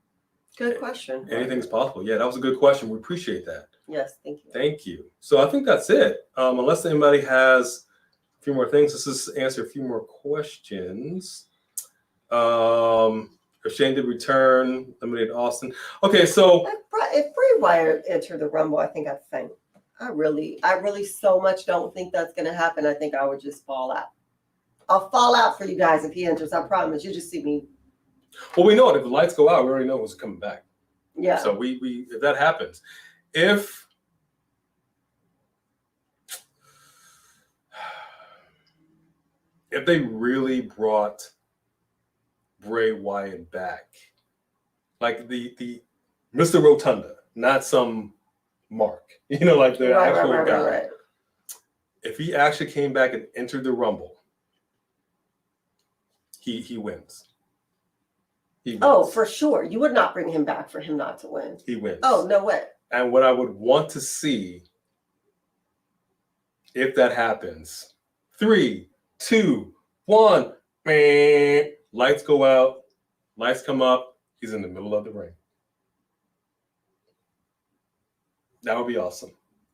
Good question. Anything's possible. Yeah, that was a good question. We appreciate that. Yes, thank you. Thank you. So I think that's it. Unless anybody has a few more things, let's just answer a few more questions. If Shane did return, eliminated Austin. Okay, so if Bray Wyatt entered the Rumble, I think I'd faint. I really so much don't think that's going to happen. I think I would just fall out. I'll fall out for you guys if he enters. I promise. You just see me. Well, we know it. If the lights go out, we already know who's coming back. Yeah. So we if that happens, if they really brought Bray Wyatt back, like the Mr. Rotunda, not some Mark, like the actual guy. Right. If he actually came back and entered the Rumble, he wins. He wins. Oh, for sure. You would not bring him back for him not to win. He wins. Oh, no way. And what I would want to see, if that happens, 3, 2, 1, lights go out, lights come up, he's in the middle of the ring. That would be awesome.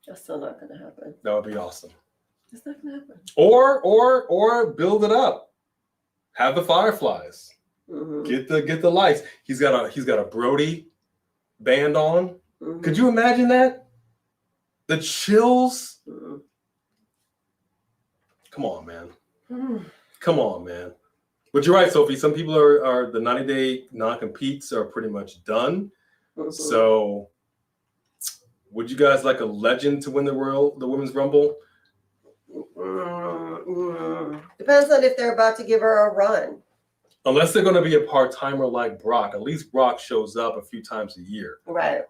That's still not going to happen. That would be awesome. It's not going to happen. Or build it up. Have the Fireflies. Get the lights. He's got a Brody band on. Could you imagine that? The chills. Come on, man. Come on, man. But you're right, Sophie. Some people are the 90-day non-competes are pretty much done. So, would you guys like a legend to win the Women's Rumble? Depends on if they're about to give her a run. Unless they're going to be a part-timer like Brock. At least Brock shows up a few times a year. Right.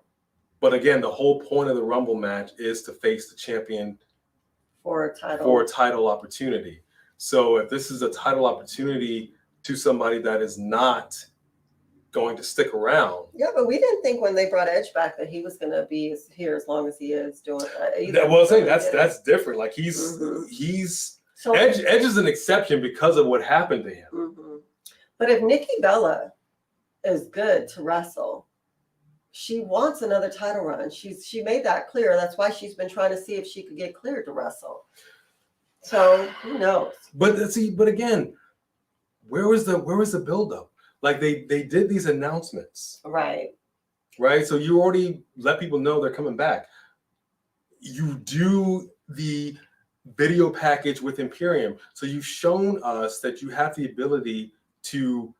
But again, the whole point of the Rumble match is to face the champion for a title going to stick around. Yeah, but we didn't think when they brought Edge back that he was going to be here as long as he is doing. That's different. Like he's so, Edge is an exception because of what happened to him. Mm-hmm. But if Nikki Bella is good to wrestle, she wants another title run. She made that clear. That's why she's been trying to see if she could get cleared to wrestle. So who knows? But again, where was the buildup? Like they did these announcements, right? So you already let people know they're coming back. You do the video package with Imperium, so you've shown us that you have the ability to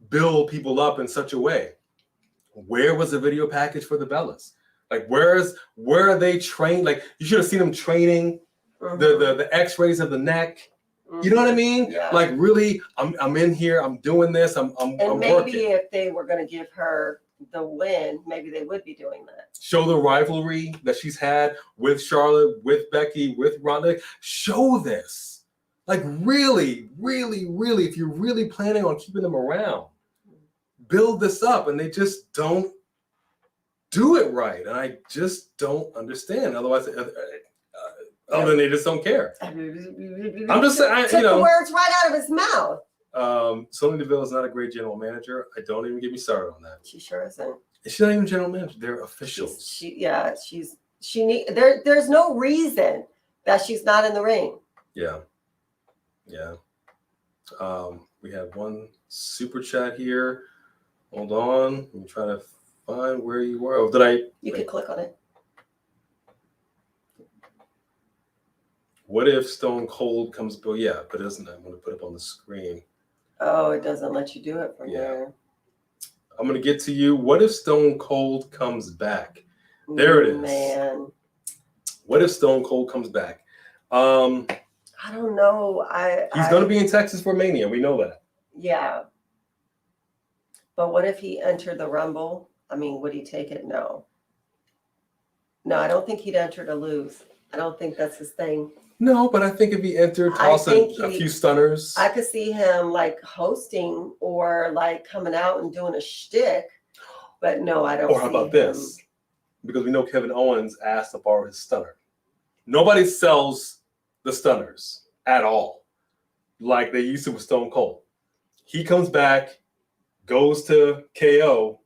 build people up in such a way. Where was the video package for the Bellas? Like where are they trained? Like you should have seen them training the X-rays of the neck. You know what I mean? Yeah. Like really, I'm in here. I'm doing this. I'm maybe working. If they were going to give her the win, maybe they would be doing that. Show the rivalry that she's had with Charlotte, with Becky, with Ronda. Show this. Like really, really, really, if you're really planning on keeping them around, build this up, and they just don't do it right. And I just don't understand. Otherwise, other than they just don't care. I'm just saying, Took the words right out of his mouth. Sonya Deville is not a great general manager. I don't even get me started on that. She sure isn't. She's not even general manager. They're officials. There's no reason that she's not in the ring. Yeah. We have one super chat here. Hold on. I'm trying to find where you were. Oh, You can click on it. What if Stone Cold comes? Oh, yeah, but it doesn't. I'm going to put it up on the screen. Oh, it doesn't let you do it from there. I'm going to get to you. What if Stone Cold comes back? There it is. Man. What if Stone Cold comes back? I don't know. He's going to be in Texas for Mania. We know that. Yeah. But what if he entered the Rumble? I mean, would he take it? No. No, I don't think he'd enter to lose. I don't think that's his thing. No, but I think if he entered, toss a few stunners. I could see him like hosting or like coming out and doing a shtick. But no, I don't. Or how about this? Because we know Kevin Owens asked to borrow his stunner. Nobody sells the stunners at all like they used to with Stone Cold. He comes back, goes to KO.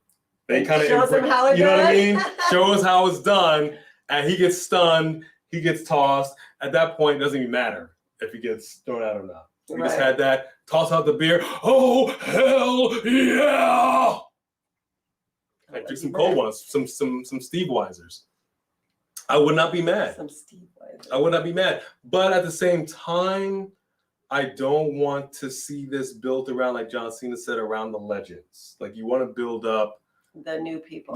They kind of shows him how it's done. You know what I mean? Shows how it's done, and he gets stunned. He gets tossed. At that point, it doesn't even matter if he gets thrown out or not. We just had that. Toss out the beer. Oh, hell yeah! I drink some cold ones, some Steve Weisers. I would not be mad. Some Steve Weisers. I would not be mad. But at the same time, I don't want to see this built around, like John Cena said, around the legends. Like you want to build up the new people.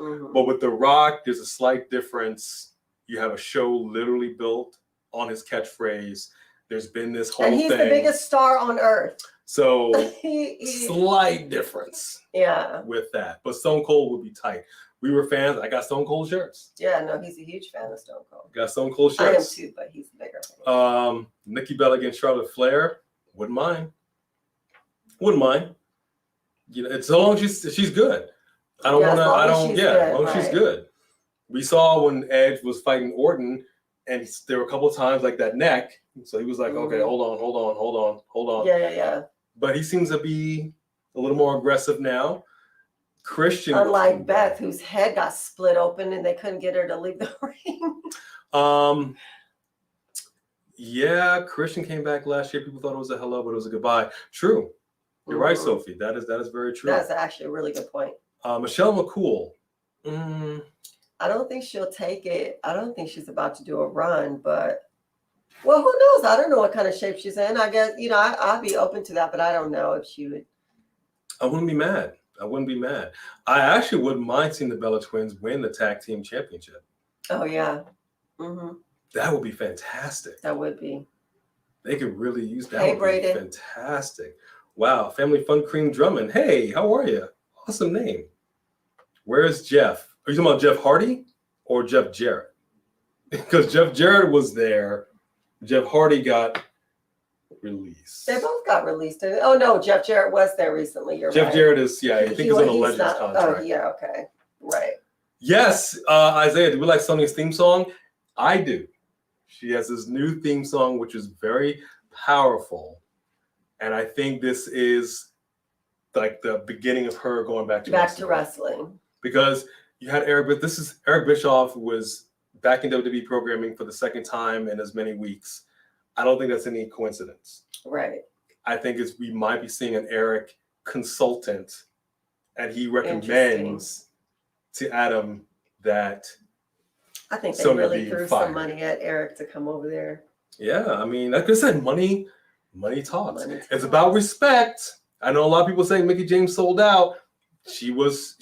Mm-hmm. But with The Rock, there's a slight difference. You have a show literally built on his catchphrase. There's been this whole thing. And he's the biggest star on earth. So slight difference. Yeah. With that. But Stone Cold would be tight. We were fans. I got Stone Cold shirts. Yeah, no, he's a huge fan of Stone Cold. Got Stone Cold I shirts. am too, but he's the bigger fan. Nikki Bella against Charlotte Flair. Wouldn't mind. You know, it's so long as she's good. I don't want to. I don't. Yeah, as long as she's good. We saw when Edge was fighting Orton, and there were a couple of times like that neck. So he was like, okay, hold on. Yeah. But he seems to be a little more aggressive now. Christian. Unlike Beth, whose head got split open and they couldn't get her to leave the ring. Yeah, Christian came back last year. People thought it was a hello, but it was a goodbye. True. You're right, Sophie. That is very true. That's actually a really good point. Michelle McCool. I don't think she'll take it. I don't think she's about to do a run, but well, who knows? I don't know what kind of shape she's in. I guess, I'd be open to that, but I don't know if she would. I wouldn't be mad. I actually wouldn't mind seeing the Bella Twins win the tag team championship. Oh, yeah. Mm-hmm. That would be fantastic. That would be. They could really use that. Hey, Brayden. Fantastic. Wow. Family Fun Cream Drummond. Hey, how are you? Awesome name. Where's Jeff? Are you talking about Jeff Hardy or Jeff Jarrett? Because Jeff Jarrett was there. Jeff Hardy got released. They both got released. Oh no, Jeff Jarrett was there recently. You're Jeff right. Jarrett is, I think he's on a Legends not, contract. Oh yeah, okay, right. Yes, Isaiah, do we like Sonya's theme song? I do. She has this new theme song, which is very powerful. And I think this is like the beginning of her going back to wrestling. Because you had Eric Bischoff was back in WWE programming for the second time in as many weeks. I don't think that's any coincidence. Right. I think we might be seeing an Eric consultant, and he recommends to Adam that I think they really threw some money at Eric to come over there. Yeah, I mean, like I said, money talks. It's about respect. I know a lot of people say Mickie James sold out. She was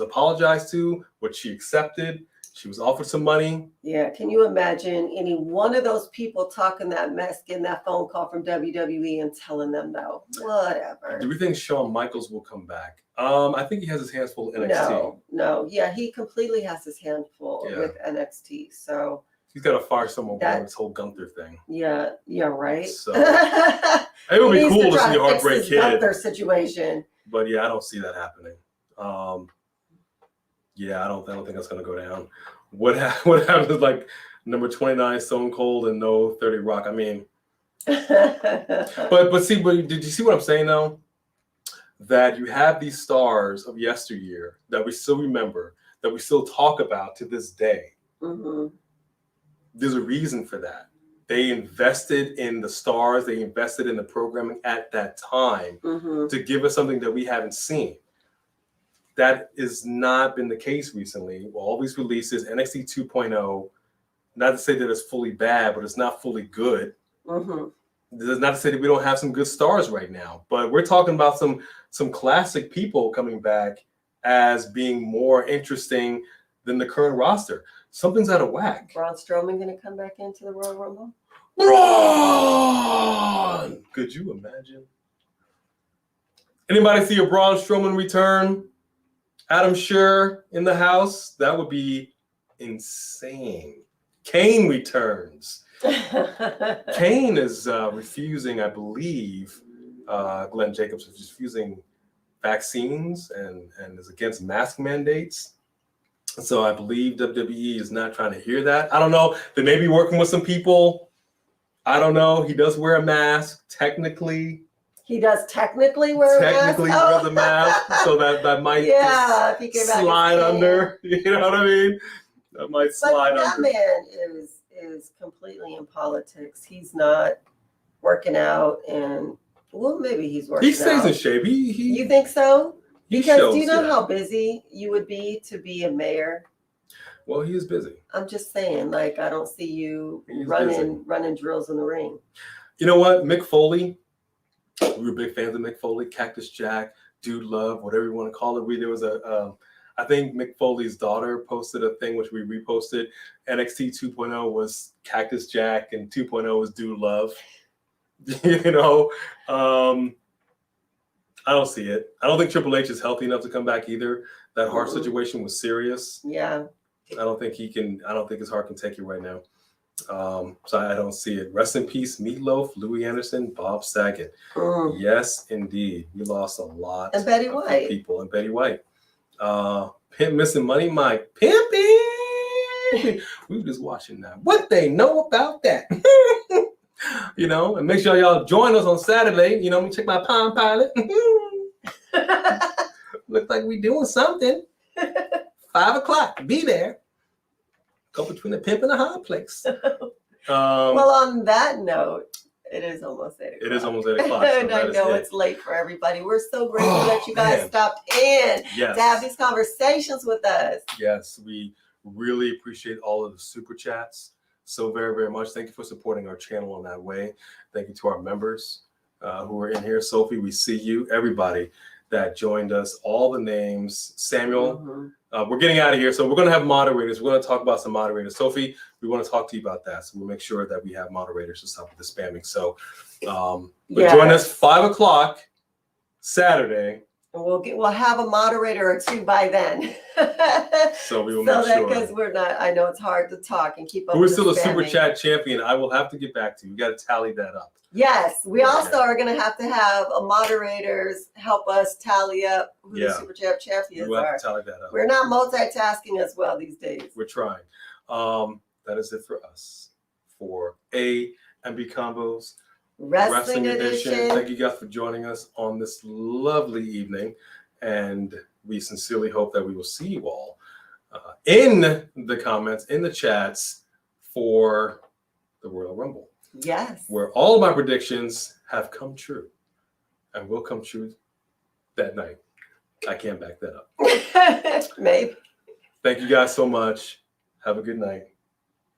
apologized to, what she accepted. She was offered some money. Yeah, can you imagine any one of those people talking that mess, getting that phone call from WWE and telling them no? Whatever. Do we think Shawn Michaels will come back? I think he has his hands full with NXT. No. Yeah, he completely has his hands full with NXT. So he's got to fire someone with this whole Gunther thing. Yeah, right. So it would be cool to see a Heartbreak Kid. Gunther situation. But yeah, I don't see that happening. Yeah, I don't think that's gonna go down. What happens like number 29 Stone Cold and no 30 Rock? I mean, but did you see what I'm saying though? That you have these stars of yesteryear that we still remember, that we still talk about to this day. Mm-hmm. There's a reason for that. They invested in the stars, they invested in the programming at that time to give us something that we haven't seen. That has not been the case recently. Well, all these releases, NXT 2.0, not to say that it's fully bad, but it's not fully good. This is not to say that we don't have some good stars right now, but we're talking about some classic people coming back as being more interesting than the current roster. Something's out of whack. Braun Strowman going to come back into the Royal Rumble? Braun! Could you imagine? Anybody see a Braun Strowman return? Adam Scherr in the house? That would be insane. Kane returns. Kane is refusing, I believe, Glenn Jacobs is refusing vaccines and is against mask mandates. So I believe WWE is not trying to hear that. I don't know. They may be working with some people. I don't know. He does wear a mask, technically. He does technically wear a mask? Technically wear the mask, so that might slide under. You know what I mean? That might slide under. That man is completely in politics. He's not working out, and well, maybe he's working out. He stays in shape. You think so? Because do you know how busy you would be to be a mayor? Well, he is busy. I'm just saying, like, I don't see you running drills in the ring. You know what? Mick Foley. We were big fans of Mick Foley, Cactus Jack, Dude Love, whatever you want to call it. There was I think Mick Foley's daughter posted a thing which we reposted. NXT 2.0 was Cactus Jack and 2.0 was Dude Love. You know, I don't see it. I don't think Triple H is healthy enough to come back either. That heart situation was serious. Yeah. I don't think his heart can take it right now. So I don't see it. Rest in peace, Meatloaf, Louis Anderson, Bob Saget. Yes, indeed. We lost a lot and Betty White. People. And Betty White. Pimp Missing Money Mike. Pimping! We were just watching that. What they know about that. You know, and make sure y'all join us on Saturday. You know, we check my Palm Pilot. Looks like we doing something. 5:00. Be there. Go between the pimp and the high place. Well, on that note, it is almost 8 o'clock. It is almost 8 o'clock. And I know it's late for everybody. We're so grateful that you guys stopped in to have these conversations with us. Yes, we really appreciate all of the super chats so very, very much. Thank you for supporting our channel in that way. Thank you to our members who are in here. Sophie, we see you. Everybody that joined us, all the names. Samuel, we're getting out of here. So we're going to have moderators. We're going to talk about some moderators. Sophie, we want to talk to you about that. So we'll make sure that we have moderators to stop with the spamming. So join us 5:00 Saturday. And we'll have a moderator or two by then. So we will make sure. Because we're not, I know it's hard to talk and keep up. We're still a super chat champion. I will have to get back to you. We got to tally that up. Yes, we also are going to have moderators help us tally up who the Super Champions We'll are. have to tally that up. We're not multitasking as well these days. We're trying. That is it for us for A and B Combos Wrestling Edition. Thank you guys for joining us on this lovely evening, and we sincerely hope that we will see you all in the comments, in the chats for the Royal Rumble. Yes. Where all of my predictions have come true and will come true that night. I can't back that up. Maybe. Thank you guys so much. Have a good night.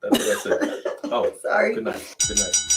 That's it. Oh, sorry. Good night. Good night.